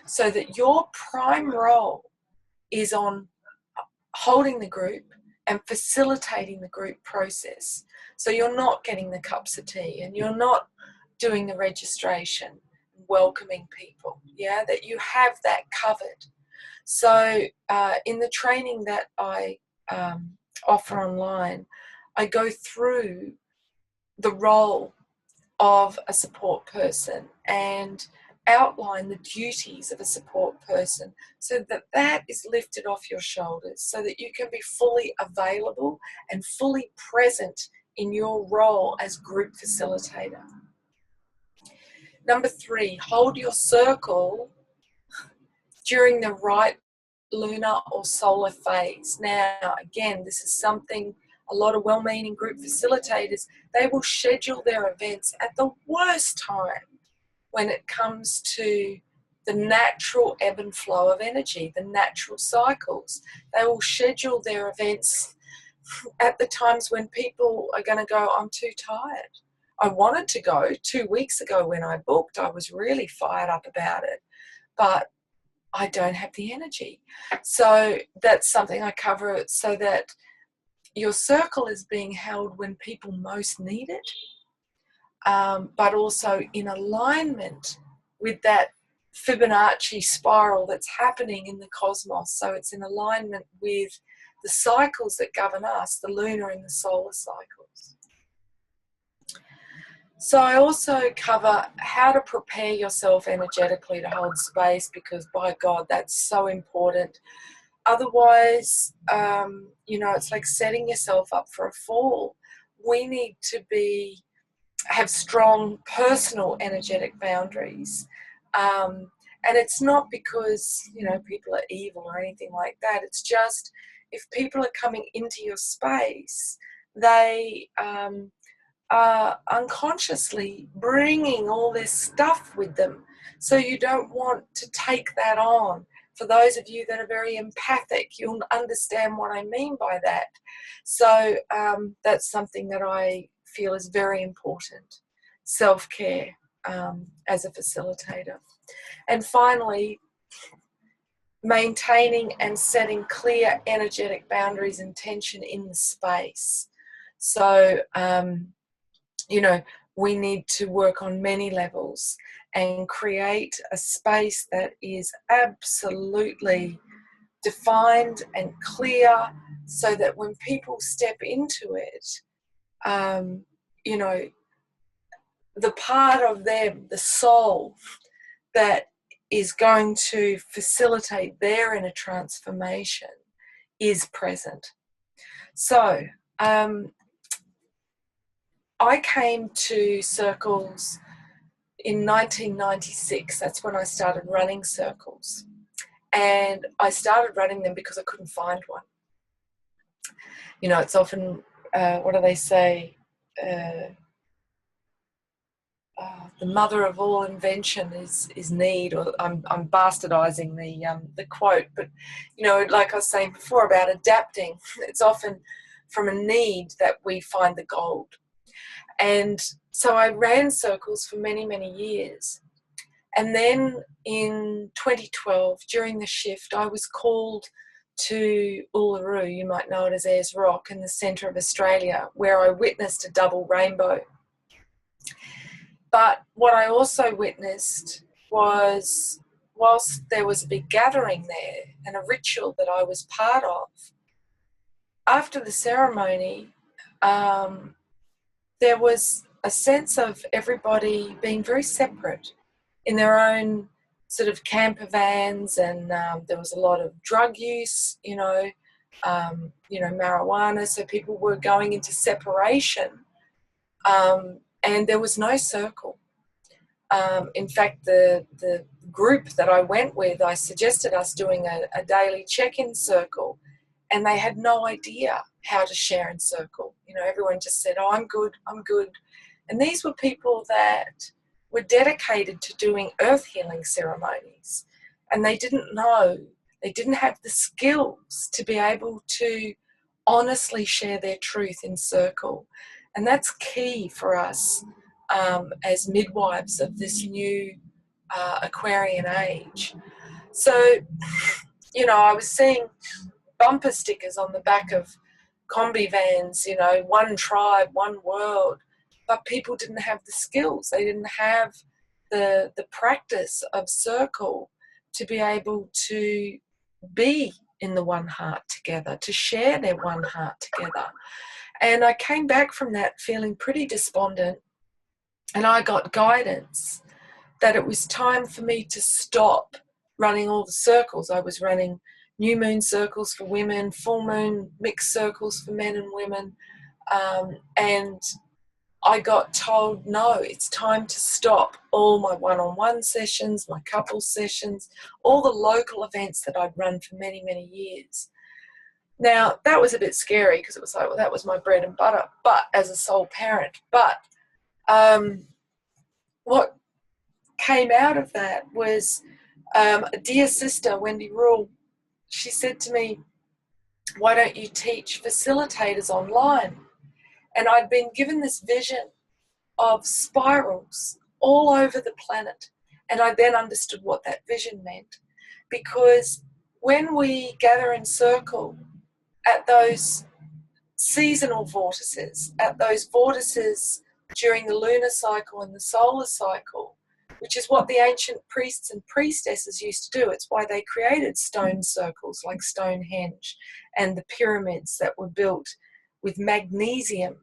so that your prime role is on holding the group and facilitating the group process. So you're not getting the cups of tea and you're not doing the registration, welcoming people, yeah, that you have that covered. So in the training that I offer online, I go through the role of a support person and outline the duties of a support person so that that is lifted off your shoulders so that you can be fully available and fully present in your role as group facilitator. Number 3, hold your circle during the right lunar or solar phase. Now, again, this is something a lot of well-meaning group facilitators, they will schedule their events at the worst time when it comes to the natural ebb and flow of energy, the natural cycles. They will schedule their events at the times when people are going to go, I'm too tired. I wanted to go 2 weeks ago when I booked. I was really fired up about it, but I don't have the energy. So that's something I cover so that your circle is being held when people most need it, but also in alignment with that Fibonacci spiral that's happening in the cosmos. So it's in alignment with the cycles that govern us, the lunar and the solar cycles. So I also cover how to prepare yourself energetically to hold space, because by God, that's so important. Otherwise, you know, it's like setting yourself up for a fall. We need to have strong personal energetic boundaries. And it's not because, you know, people are evil or anything like that. It's just if people are coming into your space, they are unconsciously bringing all this stuff with them. So you don't want to take that on. For those of you that are very empathic, you'll understand what I mean by that. So that's something that I feel is very important, self-care as a facilitator. And finally, maintaining and setting clear energetic boundaries and tension in the space. So, you know, we need to work on many levels and create a space that is absolutely defined and clear, so that when people step into it, you know, the part of them, the soul that is going to facilitate their inner transformation is present. So I came to circles in 1996. That's when I started running circles. And I started running them because I couldn't find one. You know, it's often, what do they say? The mother of all invention is need, or I'm bastardizing the quote, but you know, like I was saying before about adapting, it's often from a need that we find the gold. And so I ran circles for many, many years. And then in 2012, during the shift, I was called to Uluru, you might know it as Ayers Rock, in the centre of Australia, where I witnessed a double rainbow. But what I also witnessed was, whilst there was a big gathering there and a ritual that I was part of, after the ceremony, there was a sense of everybody being very separate in their own sort of camper vans, and there was a lot of drug use, marijuana, so people were going into separation, and there was no circle. In fact, the group that I went with, I suggested us doing a daily check-in circle, and they had no idea how to share in circle. You know, everyone just said, "Oh, I'm good, I'm good." And these were people that were dedicated to doing earth healing ceremonies, and they didn't know, they didn't have the skills to be able to honestly share their truth in circle. And that's key for us as midwives of this new Aquarian age. So, you know, I was seeing bumper stickers on the back of combi vans, you know, one tribe, one world, but people didn't have the skills. They didn't have the practice of circle to be able to be in the one heart together, to share their one heart together. And I came back from that feeling pretty despondent, and I got guidance that it was time for me to stop running all the circles. I was running new moon circles for women, full moon mixed circles for men and women. And I got told, no, it's time to stop all my one-on-one sessions, my couple sessions, all the local events that I'd run for many, many years. Now, that was a bit scary because it was like, well, that was my bread and butter, but as a sole parent. But what came out of that was a dear sister, Wendy Rule. She said to me, "Why don't you teach facilitators online?" And I'd been given this vision of spirals all over the planet. And I then understood what that vision meant. Because when we gather in circle at those seasonal vortices, at those vortices during the lunar cycle and the solar cycle, which is what the ancient priests and priestesses used to do. It's why they created stone circles like Stonehenge and the pyramids that were built with magnesium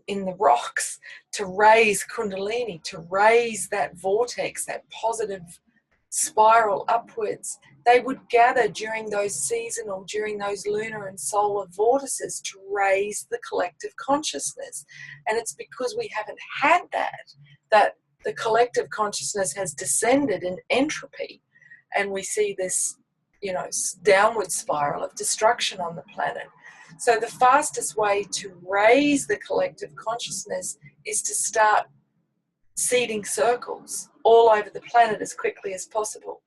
in the rocks to raise Kundalini, to raise that vortex, that positive spiral upwards. They would gather during those seasonal, during those lunar and solar vortices to raise the collective consciousness. And it's because we haven't had that the collective consciousness has descended in entropy, and we see this, you know, downward spiral of destruction on the planet. So the fastest way to raise the collective consciousness is to start seeding circles all over the planet as quickly as possible.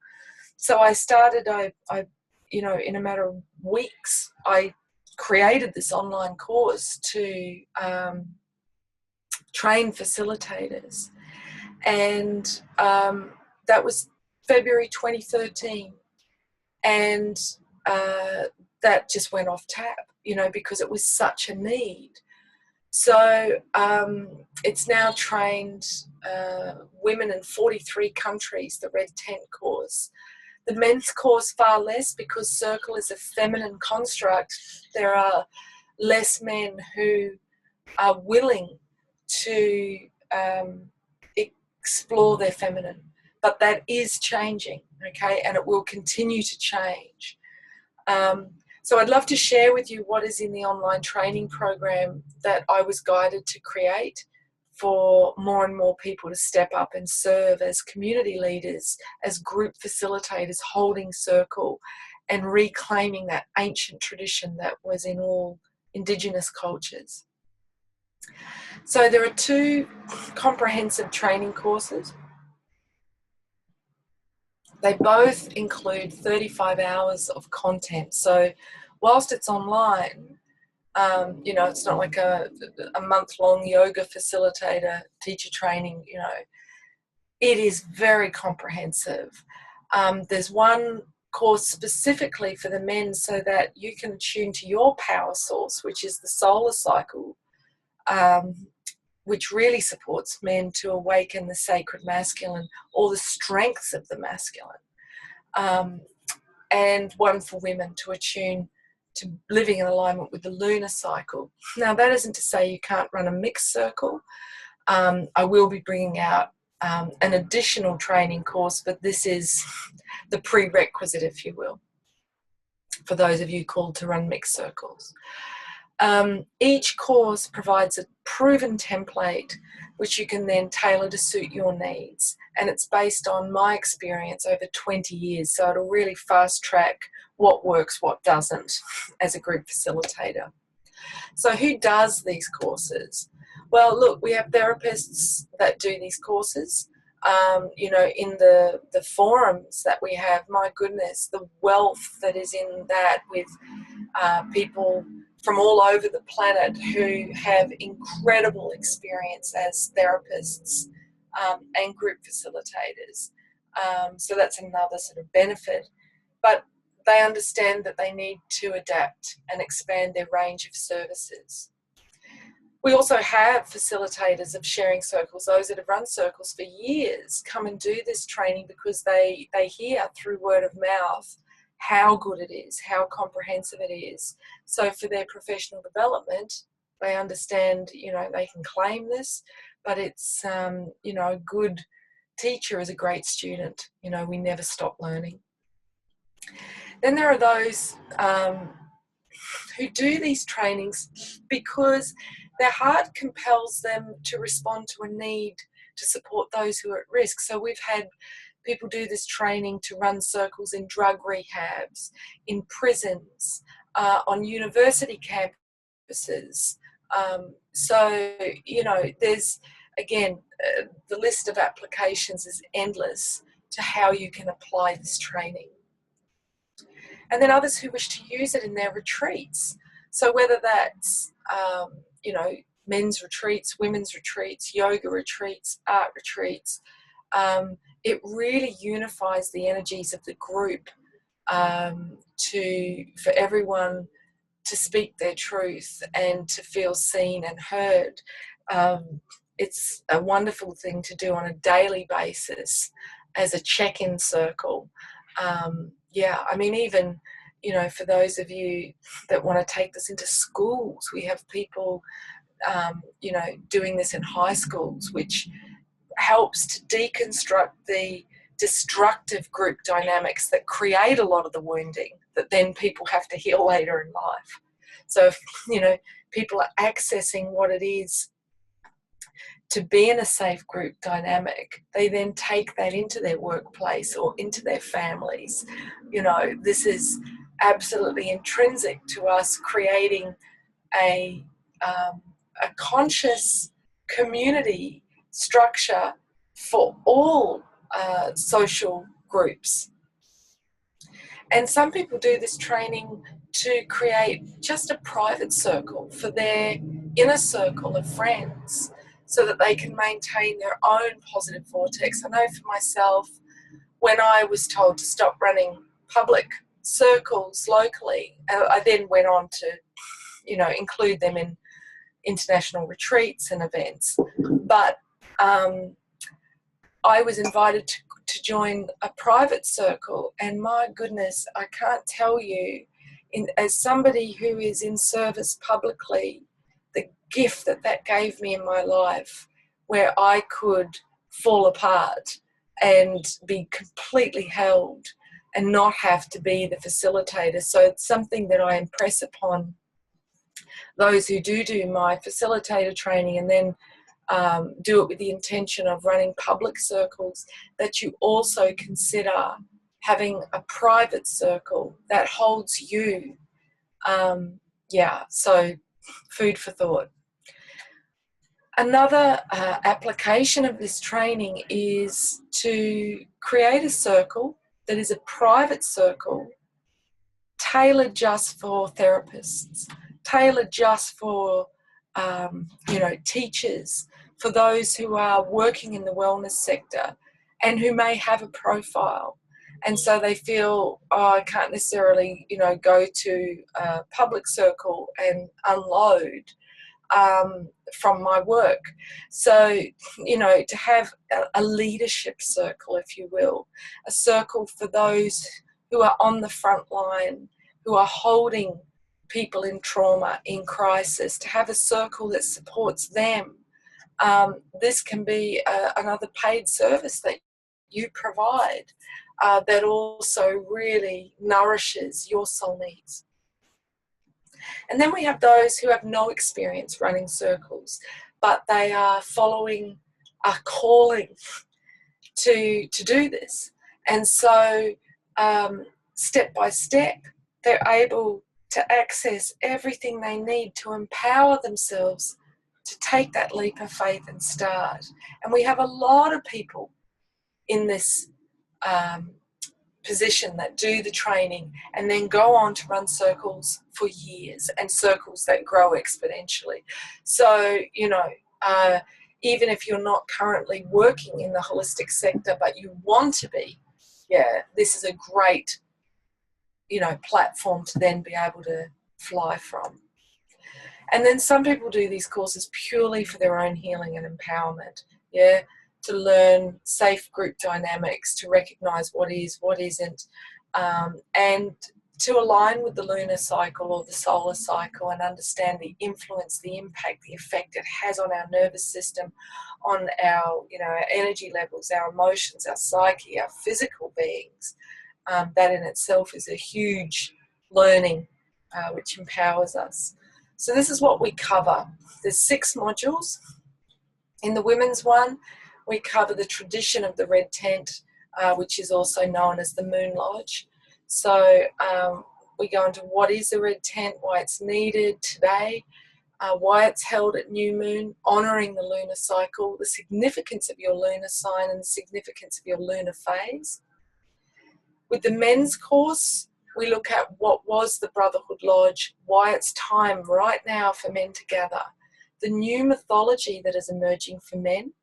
So I started, in a matter of weeks, I created this online course to train facilitators. And that was February 2013. And that just went off tap, you know, because it was such a need. So it's now trained women in 43 countries, the Red Tent course. The men's course far less, because circle is a feminine construct. There are less men who are willing to explore their feminine. But that is changing, okay, and it will continue to change. So I'd love to share with you what is in the online training program that I was guided to create for more and more people to step up and serve as community leaders, as group facilitators, holding circle and reclaiming that ancient tradition that was in all Indigenous cultures. So there are 2 comprehensive training courses. They both include 35 hours of content. So whilst it's online, you know, it's not like a month-long yoga facilitator teacher training, you know. It is very comprehensive. There's one course specifically for the men so that you can tune to your power source, which is the solar cycle, which really supports men to awaken the sacred masculine, or the strengths of the masculine. And one for women to attune to living in alignment with the lunar cycle. Now, that isn't to say you can't run a mixed circle. I will be bringing out an additional training course, but this is the prerequisite, if you will, for those of you called to run mixed circles. Each course provides a proven template which you can then tailor to suit your needs, and it's based on my experience over 20 years, so it'll really fast track what works, what doesn't, as a group facilitator. So who does these courses? Well, look, we have therapists that do these courses. You know, in the forums that we have, my goodness, the wealth that is in that, with people from all over the planet who have incredible experience as therapists and group facilitators. So that's another sort of benefit. But they understand that they need to adapt and expand their range of services. We also have facilitators of sharing circles, those that have run circles for years, come and do this training because they hear through word of mouth how good it is, how comprehensive it is. So for their professional development, they understand, you know, they can claim this, but it's, you know, a good teacher is a great student. You know, we never stop learning. Then there are those who do these trainings because their heart compels them to respond to a need to support those who are at risk. So we've had people do this training to run circles in drug rehabs, in prisons, on university campuses. So, you know, there's, again, the list of applications is endless to how you can apply this training. And then others who wish to use it in their retreats. So whether that's, you know, men's retreats, women's retreats, yoga retreats, art retreats, it really unifies the energies of the group for everyone to speak their truth and to feel seen and heard. It's a wonderful thing to do on a daily basis as a check-in circle. Yeah, I mean, even, you know, for those of you that want to take this into schools, we have people, you know, doing this in high schools, which helps to deconstruct the destructive group dynamics that create a lot of the wounding that then people have to heal later in life. So, if, you know, people are accessing what it is to be in a safe group dynamic, they then take that into their workplace or into their families. You know, this is absolutely intrinsic to us creating a conscious community structure for all social groups. And some people do this training to create just a private circle for their inner circle of friends so that they can maintain their own positive vortex. I know for myself, when I was told to stop running public circles locally, I then went on to, include them in international retreats and events. But I was invited to join a private circle, and my goodness, I can't tell you, as somebody who is in service publicly, the gift that gave me in my life, where I could fall apart and be completely held and not have to be the facilitator. So it's something that I impress upon those who do my facilitator training and then do it with the intention of running public circles, that you also consider having a private circle that holds you. So food for thought. Another application of this training is to create a circle that is a private circle tailored just for therapists, tailored just for teachers, for those who are working in the wellness sector and who may have a profile. And so they feel, I can't necessarily, go to a public circle and unload from my work. So, to have a leadership circle, if you will, a circle for those who are on the front line, who are holding people in trauma, in crisis, to have a circle that supports them. This can be another paid service that you provide that also really nourishes your soul needs. And then we have those who have no experience running circles, but they are following a calling to do this. And so step by step, they're able to access everything they need to empower themselves to take that leap of faith and start. And we have a lot of people in this position that do the training and then go on to run circles for years, and circles that grow exponentially. So, even if you're not currently working in the holistic sector, but you want to be, this is a great, platform to then be able to fly from. And then some people do these courses purely for their own healing and empowerment, to learn safe group dynamics, to recognize what is, what isn't, and to align with the lunar cycle or the solar cycle and understand the influence, the impact, the effect it has on our nervous system, on our, our energy levels, our emotions, our psyche, our physical beings. That in itself is a huge learning which empowers us. So this is what we cover. There's 6 modules. In the women's one, we cover the tradition of the red tent, which is also known as the Moon Lodge. So we go into what is the red tent, why it's needed today, why it's held at new moon, honouring the lunar cycle, the significance of your lunar sign and the significance of your lunar phase. With the men's course, we look at what was the Brotherhood Lodge, why it's time right now for men to gather, the new mythology that is emerging for men,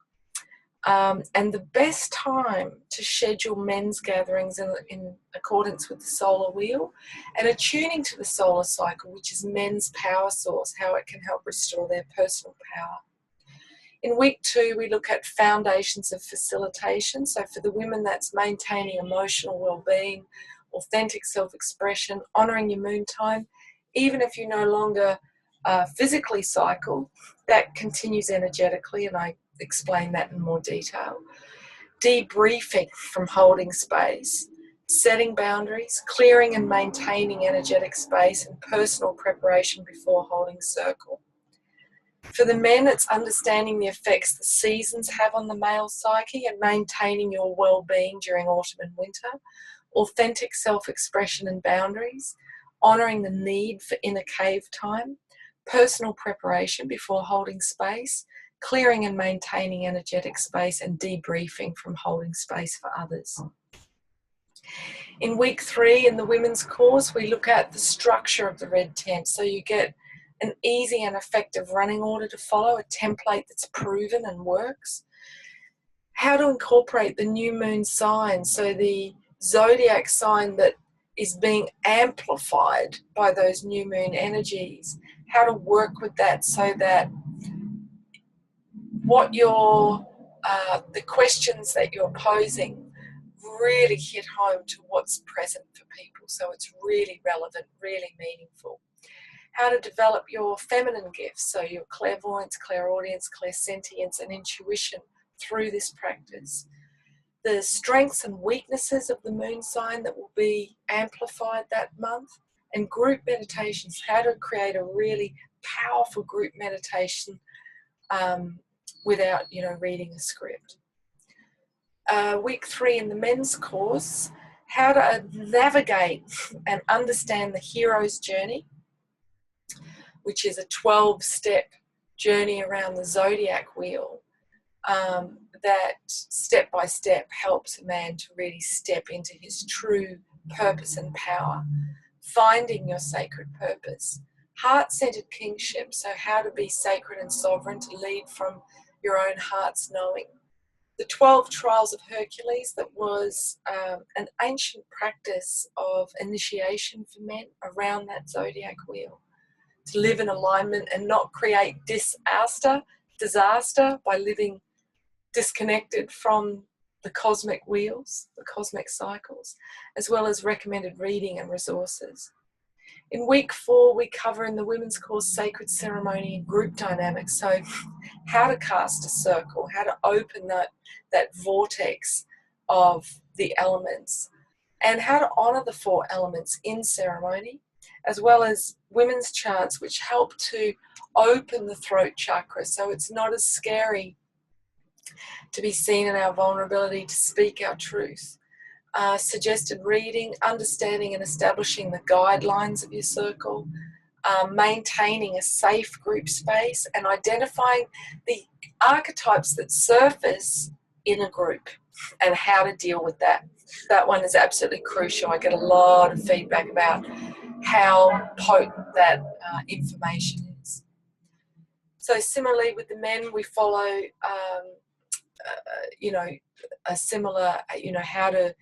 and the best time to schedule men's gatherings in accordance with the solar wheel, and attuning to the solar cycle, which is men's power source, how it can help restore their personal power. In week 2, we look at foundations of facilitation. So for the women, that's maintaining emotional well-being, authentic self-expression, honouring your moon time. Even if you no longer physically cycle, that continues energetically, and I explain that in more detail. Debriefing from holding space, setting boundaries, clearing and maintaining energetic space, and personal preparation before holding circle. For the men, it's understanding the effects the seasons have on the male psyche and maintaining your well-being during autumn and winter, authentic self-expression and boundaries, honouring the need for inner cave time, personal preparation before holding space, clearing and maintaining energetic space, and debriefing from holding space for others. In week 3 in the women's course, we look at the structure of the red tent. So you get an easy and effective running order to follow, a template that's proven and works. how to incorporate the new moon sign, so the zodiac sign that is being amplified by those new moon energies, how to work with that so that what you're, the questions that you're posing really hit home to what's present for people, so it's really relevant, really meaningful. How to develop your feminine gifts, so your clairvoyance, clairaudience, clairsentience, and intuition through this practice. The strengths and weaknesses of the moon sign that will be amplified that month, and group meditations, how to create a really powerful group meditation without, reading a script. Week 3 in the men's course, how to navigate and understand the hero's journey, which is a 12-step journey around the zodiac wheel, that step by step helps a man to really step into his true purpose and power, finding your sacred purpose. Heart-centered kingship, so how to be sacred and sovereign, to lead from your own heart's knowing. The 12 Trials of Hercules, that was an ancient practice of initiation for men around that zodiac wheel, to live in alignment and not create disaster by living disconnected from the cosmic wheels, the cosmic cycles, as well as recommended reading and resources. In week 4, we cover in the women's course sacred ceremony and group dynamics. So how to cast a circle, how to open that vortex of the elements, and how to honor the 4 elements in ceremony, as well as women's chants, which help to open the throat chakra, so it's not as scary to be seen in our vulnerability, to speak our truth. Suggested reading, understanding and establishing the guidelines of your circle, maintaining a safe group space, and identifying the archetypes that surface in a group and how to deal with that. That one is absolutely crucial. I get a lot of feedback about how potent that information is. So similarly with the men, we follow a similar, how to,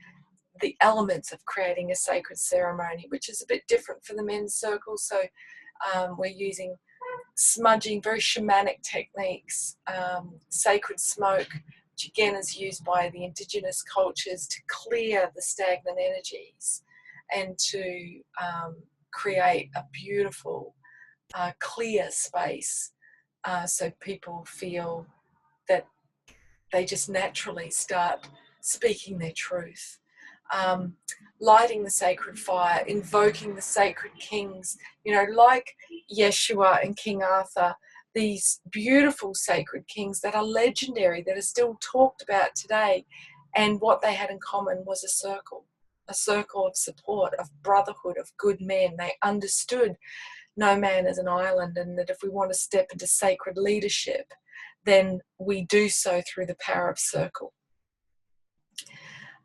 the elements of creating a sacred ceremony, which is a bit different for the men's circle. So we're using smudging, very shamanic techniques, sacred smoke, which again is used by the indigenous cultures to clear the stagnant energies and to create a beautiful, clear space, so people feel that they just naturally start speaking their truth. Lighting the sacred fire, invoking the sacred kings, like Yeshua and King Arthur, these beautiful sacred kings that are legendary, that are still talked about today. And what they had in common was a circle of support, of brotherhood, of good men. They understood no man is an island, and that if we want to step into sacred leadership, then we do so through the power of circle.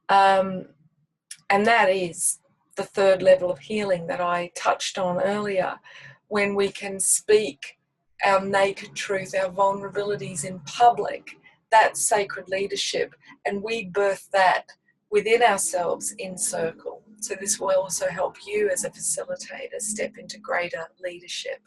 And that is the 3rd level of healing that I touched on earlier, when we can speak our naked truth, our vulnerabilities in public. That's sacred leadership, and we birth that within ourselves in circle. So this will also help you as a facilitator step into greater leadership.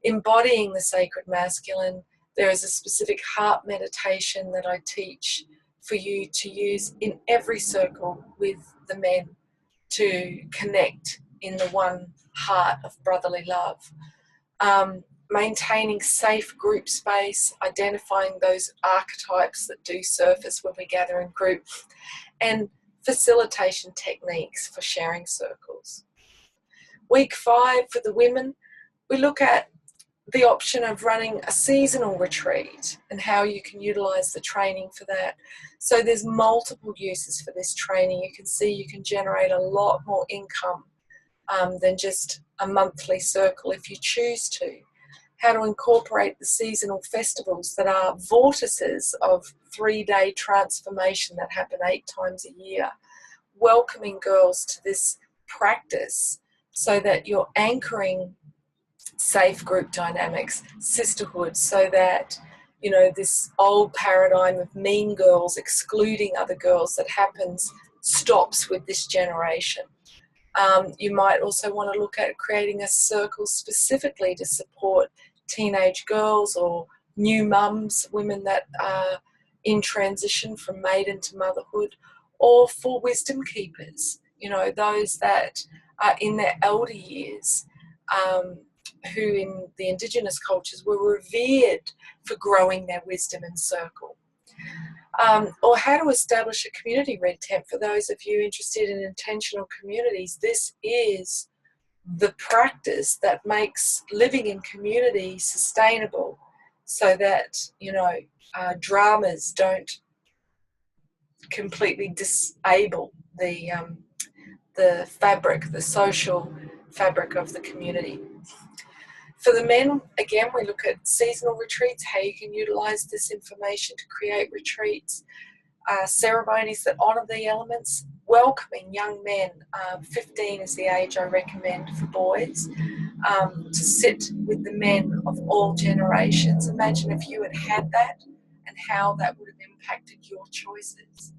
Embodying the sacred masculine, there is a specific heart meditation that I teach for you to use in every circle with the men, to connect in the one heart of brotherly love. Maintaining safe group space, identifying those archetypes that do surface when we gather in group, and facilitation techniques for sharing circles. Week 5 for the women, we look at the option of running a seasonal retreat and how you can utilize the training for that. So there's multiple uses for this training. You can see you can generate a lot more income than just a monthly circle if you choose to. How to incorporate the seasonal festivals that are vortices of 3-day transformation that happen 8 times a year. Welcoming girls to this practice so that you're anchoring safe group dynamics, sisterhood, so that you know, this old paradigm of mean girls excluding other girls that happens stops with this generation. You might also want to look at creating a circle specifically to support teenage girls or new mums, women that are in transition from maiden to motherhood, or for wisdom keepers, you know, those that are in their elder years, who in the Indigenous cultures were revered for growing their wisdom and circle. Or how to establish a community red tent. For those of you interested in intentional communities, this is the practice that makes living in community sustainable, so that, you know, dramas don't completely disable the fabric, the social fabric of the community. For the men, again, we look at seasonal retreats, how you can utilize this information to create retreats, ceremonies that honour the elements, welcoming young men. 15 is the age I recommend for boys, to sit with the men of all generations. Imagine if you had had that and how that would have impacted your choices.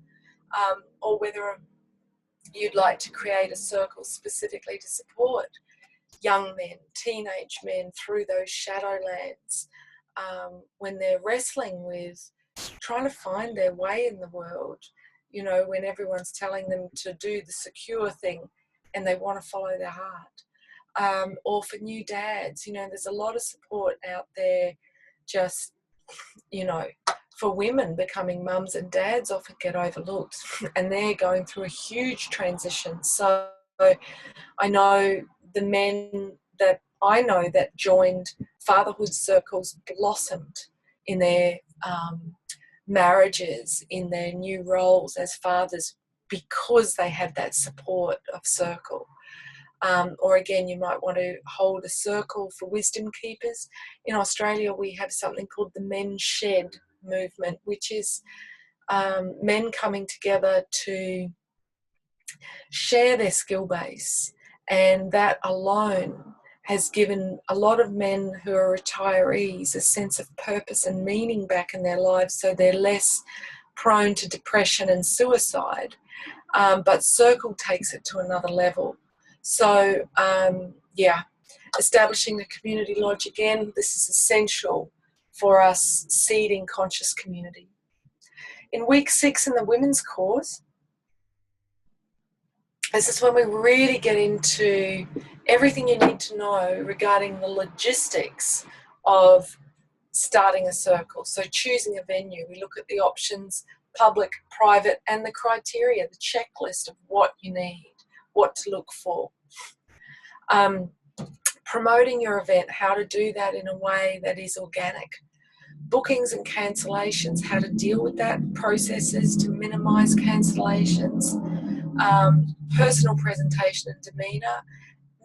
Or whether you'd like to create a circle specifically to support young men, teenage men through those shadowlands, when they're wrestling with trying to find their way in the world, you know, when everyone's telling them to do the secure thing and they want to follow their heart. Or for new dads, you know, there's a lot of support out there, just, you know, for women becoming mums, and dads often get overlooked and they're going through a huge transition. So I know the men that I know that joined fatherhood circles blossomed in their marriages, in their new roles as fathers, because they had that support of circle. Or again, you might want to hold a circle for wisdom keepers. In Australia, we have something called the Men's Shed movement, which is men coming together to share their skill base, and that alone has given a lot of men who are retirees a sense of purpose and meaning back in their lives, so they're less prone to depression and suicide. But circle takes it to another level. So yeah, establishing the community lodge, again, this is essential for us seeding conscious community. In week 6 in the women's course, this is when we really get into everything you need to know regarding the logistics of starting a circle. So choosing a venue, we look at the options, public, private, and the criteria, the checklist of what you need, what to look for. Promoting your event, how to do that in a way that is organic. Bookings and cancellations, how to deal with that, processes to minimize cancellations. Personal presentation and demeanor,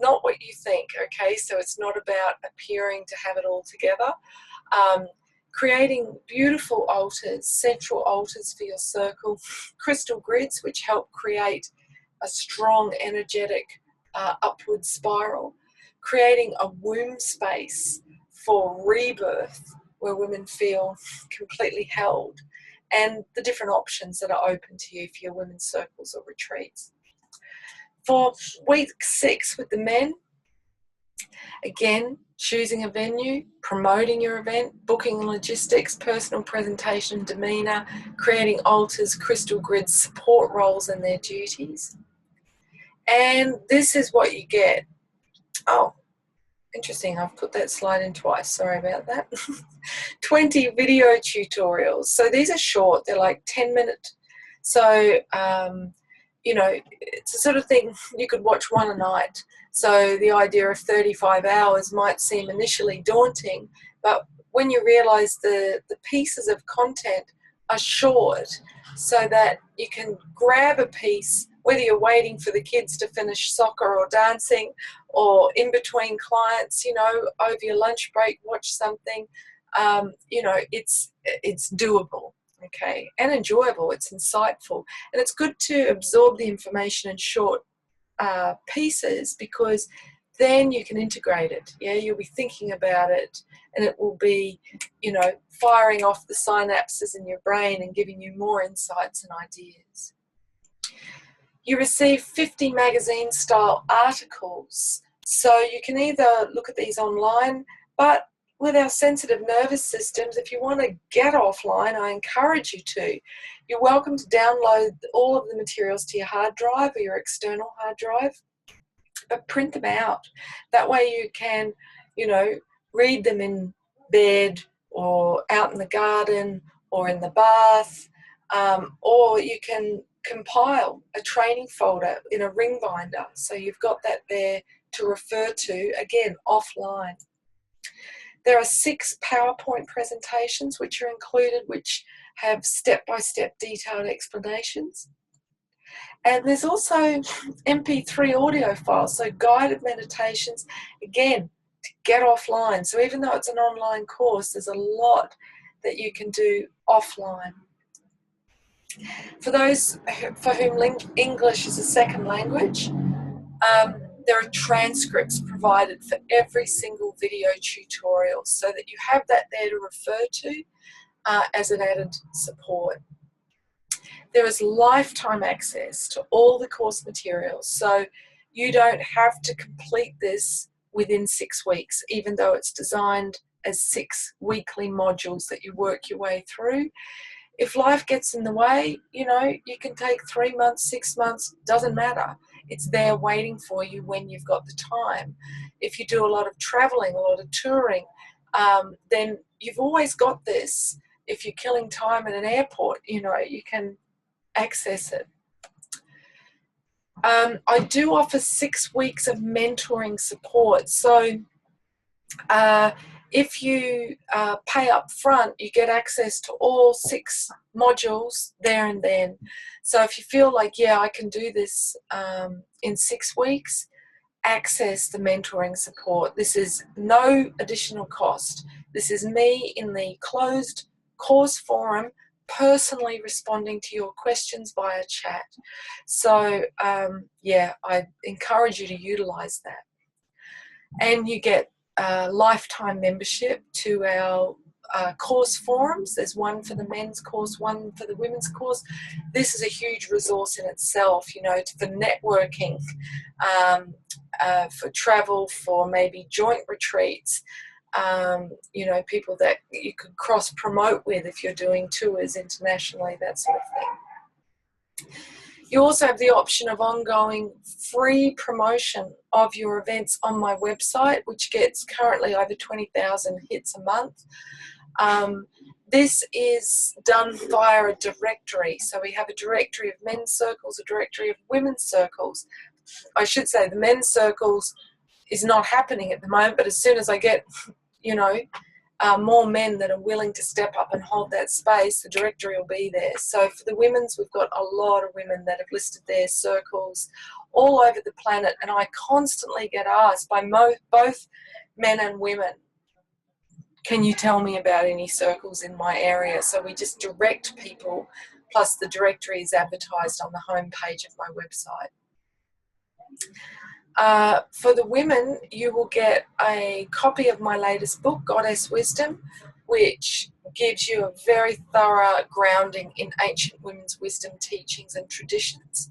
not what you think, okay? So it's not about appearing to have it all together. Creating beautiful altars, central altars for your circle, crystal grids, which help create a strong, energetic upward spiral. Creating a womb space for rebirth, where women feel completely held, and the different options that are open to you for your women's circles or retreats. For week 6 with the men, again, choosing a venue, promoting your event, booking and logistics, personal presentation, demeanour, creating altars, crystal grids, support roles and their duties. And this is what you get. Oh, interesting, I've put that slide in twice, sorry about that. 20 video tutorials. So these are short, they're like 10-minute. So, you know, it's the sort of thing you could watch one a night. So the idea of 35 hours might seem initially daunting, but when you realize the pieces of content are short, so that you can grab a piece, whether you're waiting for the kids to finish soccer or dancing, or in between clients, you know, over your lunch break, watch something. You know, it's doable, okay, and enjoyable. It's insightful, and it's good to absorb the information in short pieces, because then you can integrate it. Yeah, you'll be thinking about it, and it will be, you know, firing off the synapses in your brain and giving you more insights and ideas. You receive 50 magazine-style articles, so you can either look at these online, but with our sensitive nervous systems, if you want to get offline, I encourage you to. You're welcome to download all of the materials to your hard drive or your external hard drive, but print them out. That way you can, you know, read them in bed or out in the garden or in the bath, or you can compile a training folder in a ring binder, so you've got that there to refer to, again, offline. There are 6 PowerPoint presentations which are included, which have step-by-step detailed explanations. And there's also MP3 audio files, so guided meditations, again, to get offline. So even though it's an online course, there's a lot that you can do offline. For those for whom English is a second language, there are transcripts provided for every single video tutorial, so that you have that there to refer to as an added support. There is lifetime access to all the course materials, so you don't have to complete this within 6 weeks, even though it's designed as 6 weekly modules that you work your way through. If life gets in the way, you know, you can take 3 months, 6 months, doesn't matter. It's there waiting for you when you've got the time. If you do a lot of traveling, a lot of touring, then you've always got this. If you're killing time at an airport, you know, you can access it. I do offer 6 weeks of mentoring support. So if you pay up front, you get access to all 6 modules there and then. So if you feel like, yeah, I can do this in 6 weeks, access the mentoring support. This is no additional cost. This is me in the closed course forum, personally responding to your questions via chat. So yeah, I encourage you to utilize that. And you get lifetime membership to our course forums. There's one for the men's course, one for the women's course. This is a huge resource in itself, you know, for networking, for travel, for maybe joint retreats, you know, people that you could cross-promote with if you're doing tours internationally, that sort of thing. You also have the option of ongoing free promotion of your events on my website, which gets currently over 20,000 hits a month. This is done via a directory. So we have a directory of men's circles, a directory of women's circles. I should say the men's circles is not happening at the moment, but as soon as I get, you know, more men that are willing to step up and hold that space, the directory will be there. So for the women's, we've got a lot of women that have listed their circles all over the planet, and I constantly get asked by both men and women, can you tell me about any circles in my area? So we just direct people, plus the directory is advertised on the home page of my website. For the women, you will get a copy of my latest book, Goddess Wisdom, which gives you a very thorough grounding in ancient women's wisdom teachings and traditions.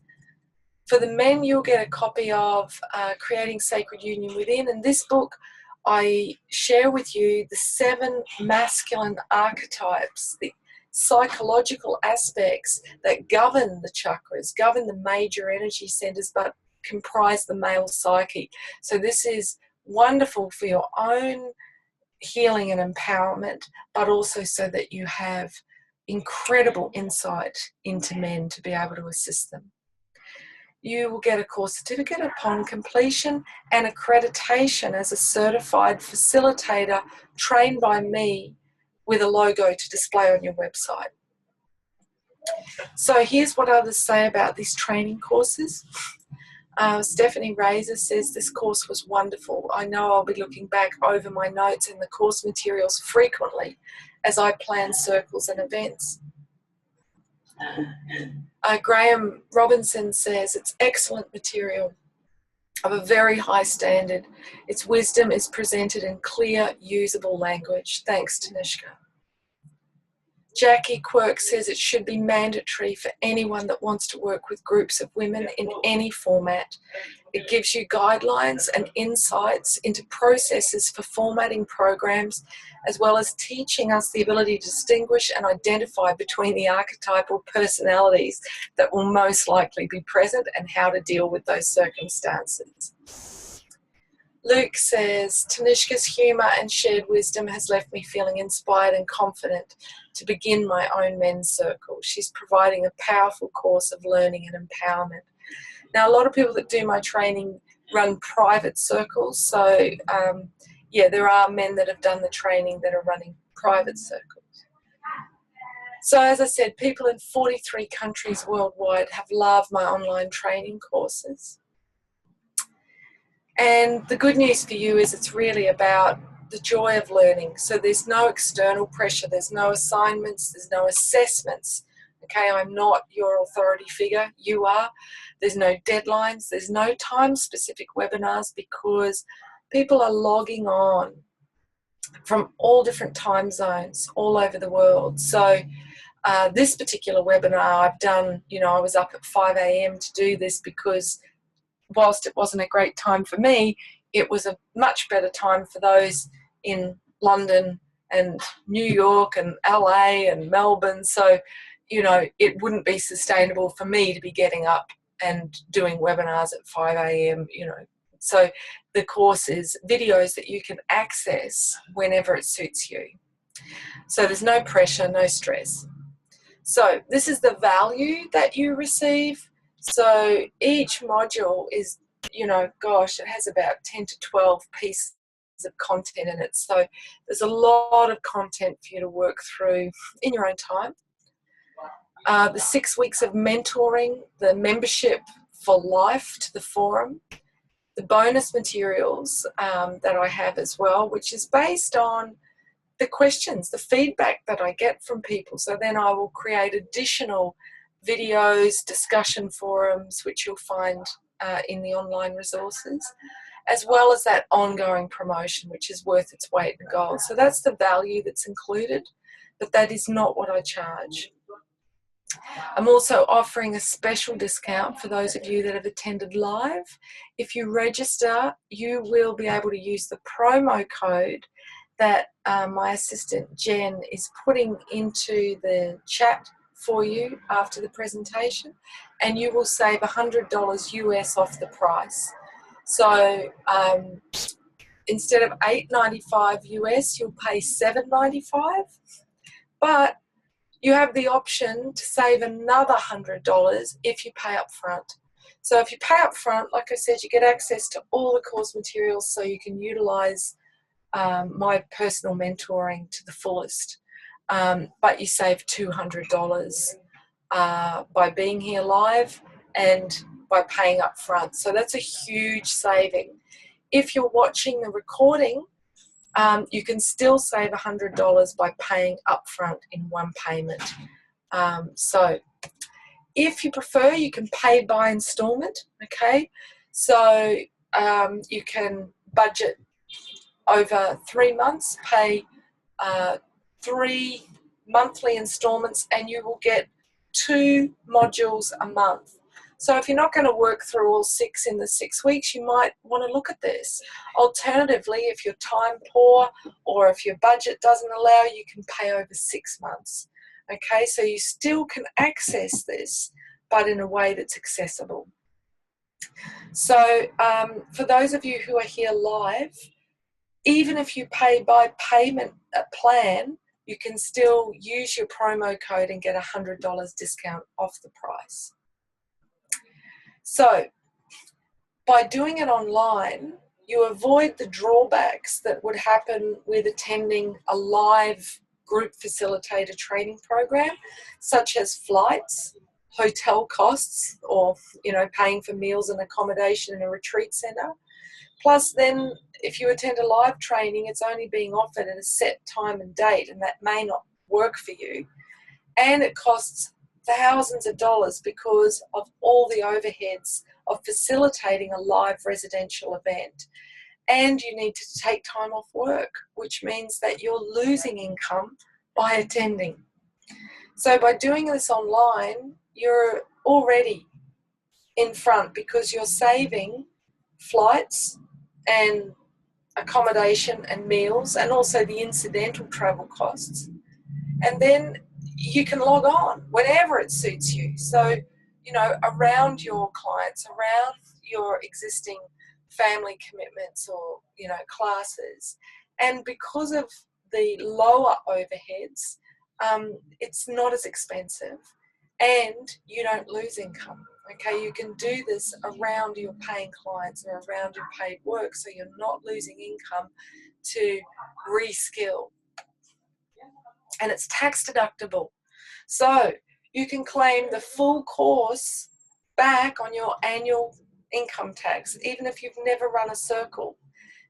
For the men, you'll get a copy of Creating Sacred Union Within, and this book I share with you the 7 masculine archetypes, the psychological aspects that govern the chakras, govern the major energy centers, but comprise the male psyche. So this is wonderful for your own healing and empowerment, but also so that you have incredible insight into men to be able to assist them. You will get a course certificate upon completion and accreditation as a certified facilitator trained by me with a logo to display on your website. So here's what others say about these training courses. Stephanie Razor says this course was wonderful. I know I'll be looking back over my notes and the course materials frequently as I plan circles and events. Graham Robinson says it's excellent material. of a very high standard. Its wisdom is presented in clear, usable language. Thanks, Tanishka. Jackie Quirk says it should be mandatory for anyone that wants to work with groups of women in any format. It gives you guidelines and insights into processes for formatting programs, as well as teaching us the ability to distinguish and identify between the archetypal personalities that will most likely be present and how to deal with those circumstances. Luke says, Tanishka's humour and shared wisdom has left me feeling inspired and confident to begin my own men's circle. She's providing a powerful course of learning and empowerment. Now, a lot of people that do my training run private circles. So, yeah, there are men that have done the training that are running private circles. So, as I said, people in 43 countries worldwide have loved my online training courses. And the good news for you is it's really about the joy of learning. So there's no external pressure, there's no assignments, there's no assessments. Okay, I'm not your authority figure, you are. There's no deadlines, there's no time-specific webinars because people are logging on from all different time zones all over the world. So this particular webinar I've done, I was up at 5 a.m. to do this because whilst it wasn't a great time for me, it was a much better time for those in London and New York and LA and Melbourne. So, it wouldn't be sustainable for me to be getting up and doing webinars at 5 a.m., So the course is videos that you can access whenever it suits you. So there's no pressure, no stress. So this is the value that you receive. So each module is, it has about 10 to 12 pieces of content in it. So there's a lot of content for you to work through in your own time. The 6 weeks of mentoring, the membership for life to the forum, the bonus materials that I have as well, which is based on the questions, the feedback that I get from people. So then I will create additional videos, discussion forums, which you'll find in the online resources, as well as that ongoing promotion, which is worth its weight in gold. So that's the value that's included, but that is not what I charge. I'm also offering a special discount for those of you that have attended live. If you register, you will be able to use the promo code that my assistant Jen is putting into the chat for you after the presentation, and you will save $100 US off the price. So instead of $8.95 US, you'll pay $7.95, but you have the option to save another $100 if you pay up front. So if you pay up front, like I said, you get access to all the course materials so you can utilize my personal mentoring to the fullest. But you save $200 by being here live and by paying up front. So that's a huge saving. If you're watching the recording, you can still save $100 by paying upfront in one payment. So if you prefer, you can pay by installment, okay? So you can budget over 3 months, pay 3 monthly installments, and you will get 2 modules a month. So if you're not going to work through all 6 in the 6 weeks, you might want to look at this. Alternatively, if you're time poor or if your budget doesn't allow, you can pay over 6 months. Okay, so you still can access this, but in a way that's accessible. So for those of you who are here live, even if you pay by payment plan, you can still use your promo code and get $100 discount off the price. So by doing it online, you avoid the drawbacks that would happen with attending a live group facilitator training program, such as flights, hotel costs, or paying for meals and accommodation in a retreat center. Plus then, if you attend a live training, it's only being offered at a set time and date, and that may not work for you. And it costs thousands of dollars because of all the overheads of facilitating a live residential event. And you need to take time off work, which means that you're losing income by attending. So by doing this online, you're already in front because you're saving flights and accommodation and meals, and also the incidental travel costs. And then you can log on whenever it suits you. So, around your clients, around your existing family commitments or, classes. And because of the lower overheads, it's not as expensive and you don't lose income. Okay, you can do this around your paying clients or around your paid work, so you're not losing income to reskill. And it's tax deductible. So you can claim the full course back on your annual income tax, even if you've never run a circle,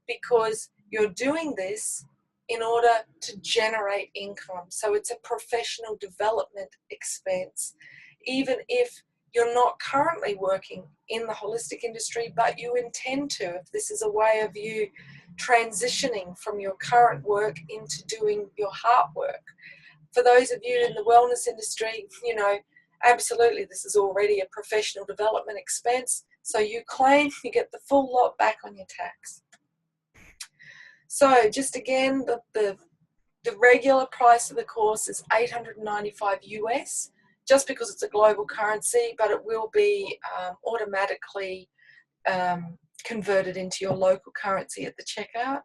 because you're doing this in order to generate income. So it's a professional development expense, even if you're not currently working in the holistic industry, but you intend to, if this is a way of you transitioning from your current work into doing your heart work. For those of you in the wellness industry, absolutely this is already a professional development expense. So you claim, you get the full lot back on your tax. So just again, the regular price of the course is $895 US, just because it's a global currency, but it will be automatically converted into your local currency at the checkout.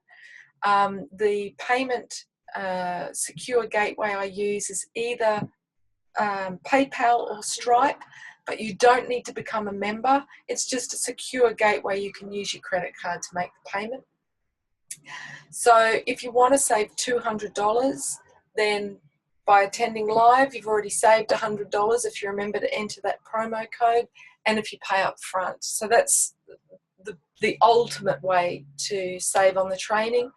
The payment secure gateway I use is either PayPal or Stripe, but you don't need to become a member. It's just a secure gateway. You can use your credit card to make the payment. So if you want to save $200, then by attending live, you've already saved $100 if you remember to enter that promo code, and if you pay up front. So that's the ultimate way to save on the training.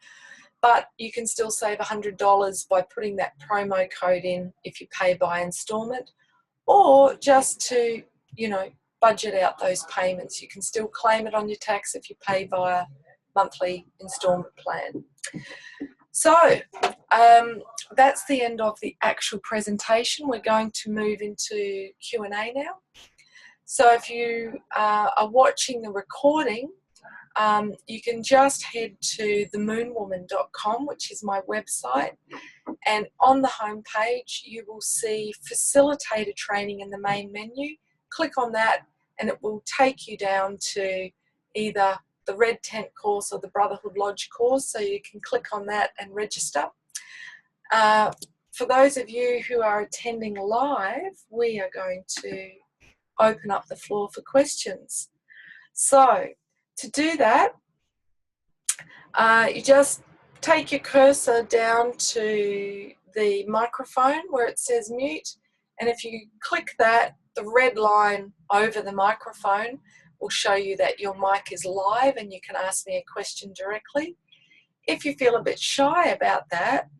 But you can still save $100 by putting that promo code in if you pay by installment, or just to, budget out those payments. You can still claim it on your tax if you pay via monthly installment plan. So that's the end of the actual presentation. We're going to move into Q&A now. So if you are watching the recording, you can just head to themoonwoman.com, which is my website, and on the home page you will see facilitator training in the main menu. Click on that and it will take you down to either the Red Tent course or the Brotherhood Lodge course, so you can click on that and register. For those of you who are attending live, we are going to open up the floor for questions. So to do that, you just take your cursor down to the microphone where it says mute, and if you click that, the red line over the microphone will show you that your mic is live and you can ask me a question directly. If you feel a bit shy about that,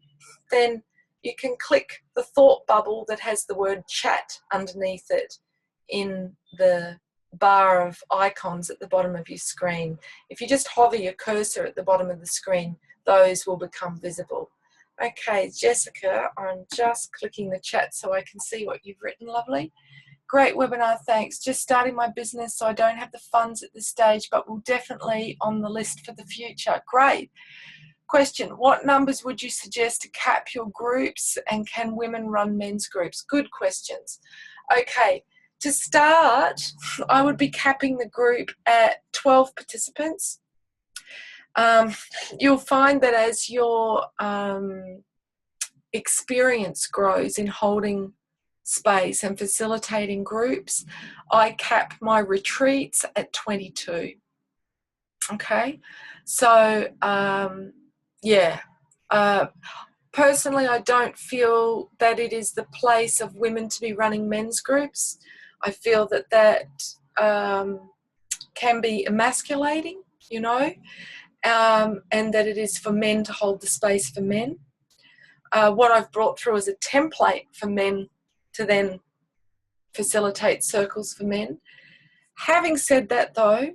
then you can click the thought bubble that has the word chat underneath it in the bar of icons at the bottom of your screen. If you just hover your cursor at the bottom of the screen, those will become visible. Okay, Jessica, I'm just clicking the chat so I can see what you've written, lovely. Great webinar, thanks. Just starting my business, so I don't have the funds at this stage, but will definitely on the list for the future. Great. Question, what numbers would you suggest to cap your groups, and can women run men's groups? Good questions. Okay, to start, I would be capping the group at 12 participants. You'll find that as your experience grows in holding space and facilitating groups, I cap my retreats at 22. Okay, so personally, I don't feel that it is the place of women to be running men's groups. I feel that can be emasculating, and that it is for men to hold the space for men. What I've brought through is a template for men to then facilitate circles for men. Having said that though,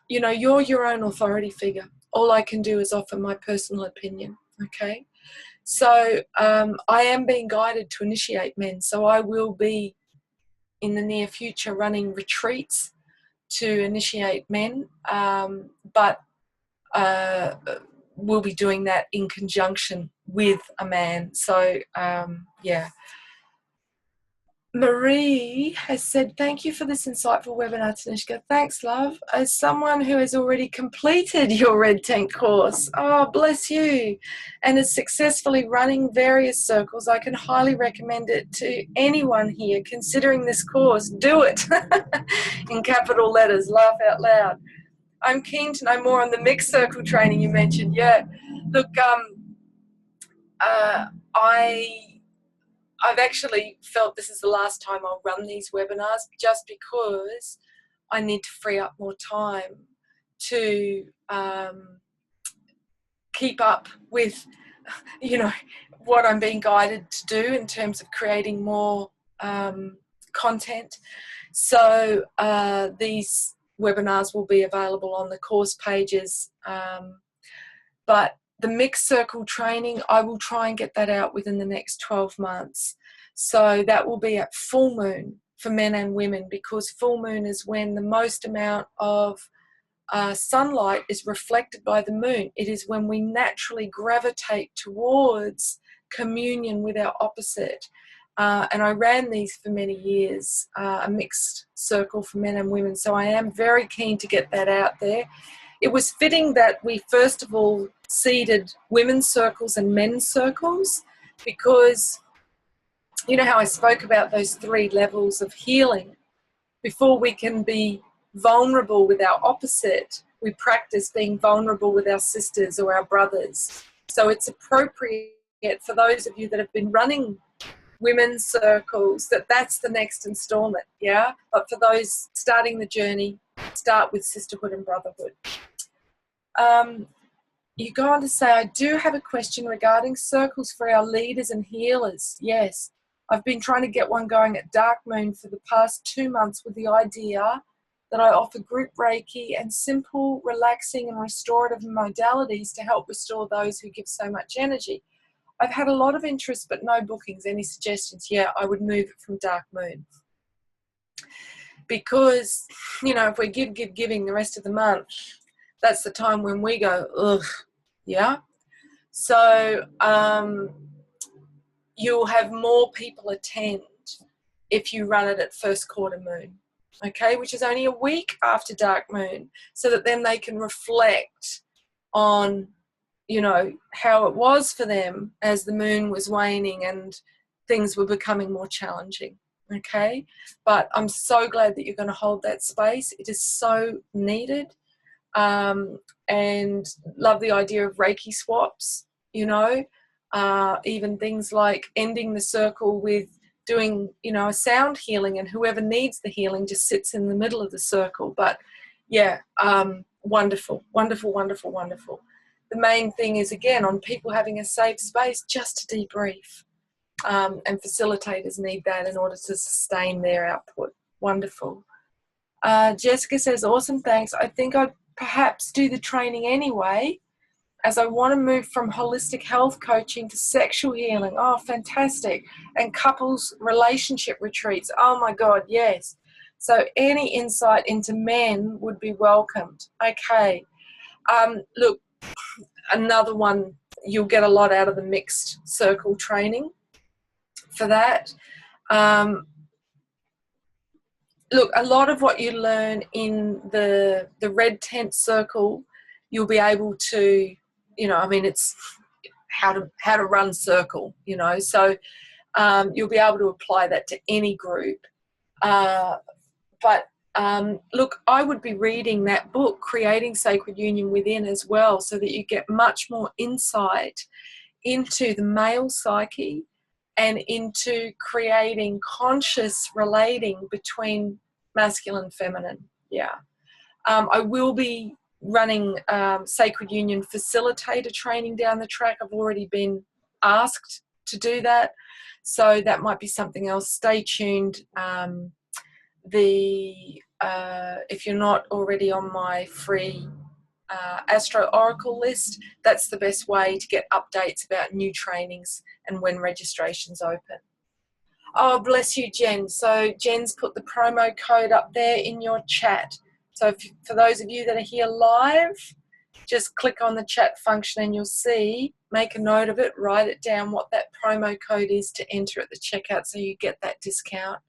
you know, you're your own authority figure. All I can do is offer my personal opinion, okay? So I am being guided to initiate men. So I will be in the near future running retreats to initiate men, but we'll be doing that in conjunction with a man. So yeah. Marie has said, thank you for this insightful webinar, Tanishka. Thanks, love. As someone who has already completed your Red Tent course, oh, bless you, and is successfully running various circles, I can highly recommend it to anyone here considering this course. Do it. In capital letters, laugh out loud. I'm keen to know more on the mixed circle training you mentioned. Yeah, look, I've actually felt this is the last time I'll run these webinars, just because I need to free up more time to keep up with, you know, what I'm being guided to do in terms of creating more content. So these webinars will be available on the course pages, but the mixed circle training, I will try and get that out within the next 12 months. So that will be at full moon for men and women, because full moon is when the most amount of sunlight is reflected by the moon. It is when we naturally gravitate towards communion with our opposite. And I ran these for many years, a mixed circle for men and women. So I am very keen to get that out there. It was fitting that we first of all seeded women's circles and men's circles, because you know how I spoke about those 3 levels of healing. Before we can be vulnerable with our opposite, we practice being vulnerable with our sisters or our brothers. So it's appropriate for those of you that have been running women's circles that's the next installment, yeah? But for those starting the journey, start with sisterhood and brotherhood. You go on to say, I do have a question regarding circles for our leaders and healers. Yes, I've been trying to get one going at Dark Moon for the past 2 months with the idea that I offer group Reiki and simple, relaxing and restorative modalities to help restore those who give so much energy. I've had a lot of interest but no bookings. Any suggestions? Yeah, I would move it from Dark Moon. Because, you know, if we giving the rest of the month, that's the time when we go, ugh, yeah? So you'll have more people attend if you run it at first quarter moon, okay, which is only a week after Dark Moon, so that then they can reflect on, you know, how it was for them as the moon was waning and things were becoming more challenging, okay? But I'm so glad that you're going to hold that space. It is so needed. And love the idea of Reiki swaps, you know, even things like ending the circle with doing, you know, a sound healing, and whoever needs the healing just sits in the middle of the circle. But yeah, wonderful, wonderful, wonderful, wonderful. The main thing is, again, on people having a safe space just to debrief, and facilitators need that in order to sustain their output. Wonderful. Jessica says, awesome, thanks. I think I'd perhaps do the training anyway, as I want to move from holistic health coaching to sexual healing. Oh, fantastic. And couples relationship retreats. Oh my God, yes. So any insight into men would be welcomed. Okay. Look, another one, you'll get a lot out of the mixed circle training for that. Look, a lot of what you learn in the Red Tent circle, you'll be able to, you know, I mean, it's how to run circle, you know, so you'll be able to apply that to any group. But look, I would be reading that book, Creating Sacred Union Within, as well, so that you get much more insight into the male psyche and into creating conscious relating between masculine and feminine. Yeah. I will be running Sacred Union facilitator training down the track. I've already been asked to do that, so that might be something else. Stay tuned. if you're not already on my free Astro Oracle list, that's the best way to get updates about new trainings and when registration's open. Oh, bless you, Jen. So Jen's put the promo code up there in your chat. So for those of you that are here live, just click on the chat function and you'll see, make a note of it, write it down what that promo code is to enter at the checkout so you get that discount.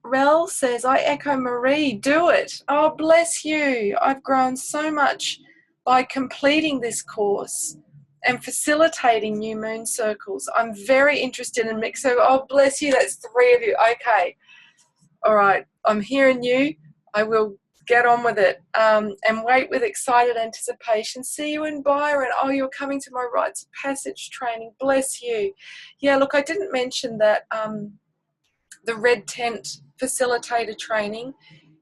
Rel says, I echo Marie, do it. Oh, bless you. I've grown so much by completing this course and facilitating new moon circles. I'm very interested in mixo. Oh, bless you. That's 3 of you. Okay. All right. I'm hearing you. I will get on with it and wait with excited anticipation. See you in Byron. Oh, you're coming to my rites of passage training. Bless you. Yeah, look, I didn't mention that the red tent facilitator training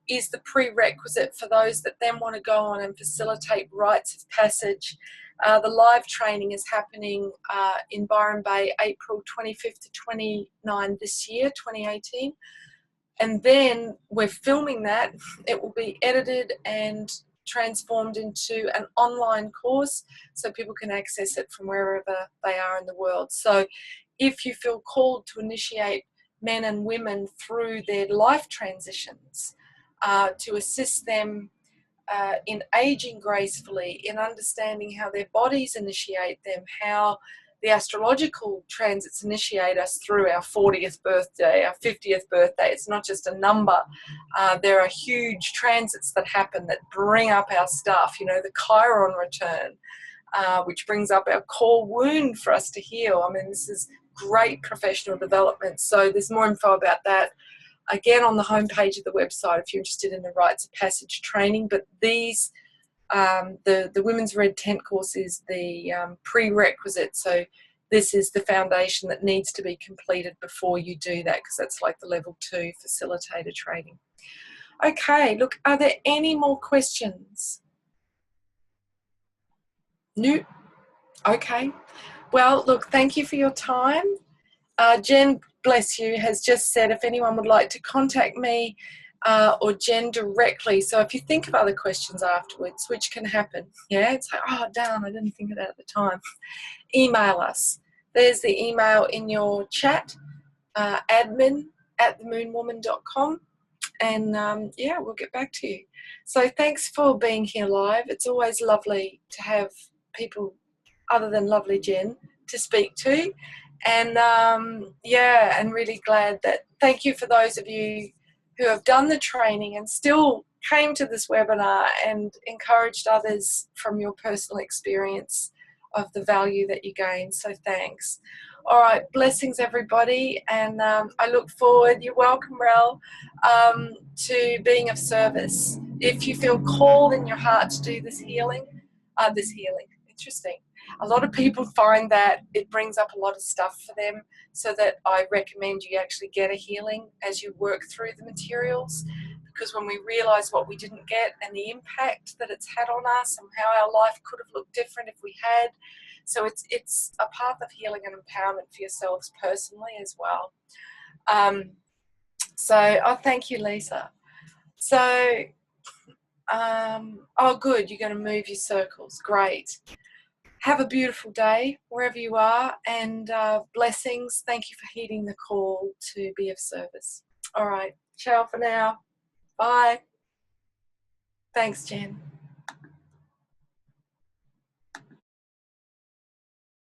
is the prerequisite for those that then want to go on and facilitate rites of passage. The live training is happening in Byron Bay, April 25th to 29 this year, 2018. And then we're filming that. It will be edited and transformed into an online course so people can access it from wherever they are in the world. So if you feel called to initiate men and women through their life transitions, to assist them in aging gracefully, in understanding how their bodies initiate them, how the astrological transits initiate us through our 40th birthday, our 50th birthday. It's not just a number. There are huge transits that happen that bring up our stuff, you know, the Chiron return, which brings up our core wound for us to heal. I mean, this is great professional development. So there's more info about that, again, on the homepage of the website if you're interested in the rites of passage training. But these, the Women's Red Tent course is the prerequisite. So this is the foundation that needs to be completed before you do that, because that's like the level 2 facilitator training. Okay, look, are there any more questions? No? Okay. Well, look, thank you for your time. Jen, bless you, has just said if anyone would like to contact me or Jen directly. So if you think of other questions afterwards, which can happen, yeah, it's like, oh, damn, I didn't think of that at the time. Email us. There's the email in your chat, admin@themoonwoman.com. And yeah, we'll get back to you. So thanks for being here live. It's always lovely to have people other than lovely Jen to speak to. And yeah, and really glad that, thank you for those of you who have done the training and still came to this webinar and encouraged others from your personal experience of the value that you gain. So thanks. All right, blessings everybody, and I look forward, you're welcome, Rel, to being of service. If you feel called in your heart to do this healing, interesting. A lot of people find that it brings up a lot of stuff for them, so that I recommend you actually get a healing as you work through the materials, because when we realize what we didn't get and the impact that it's had on us and how our life could have looked different if we had. So it's a path of healing and empowerment for yourselves personally as well. Oh, thank you, Lisa. So, oh, good, you're going to move your circles. Great. Have a beautiful day wherever you are, and blessings. Thank you for heeding the call to be of service. All right. Ciao for now. Bye. Thanks, Jen.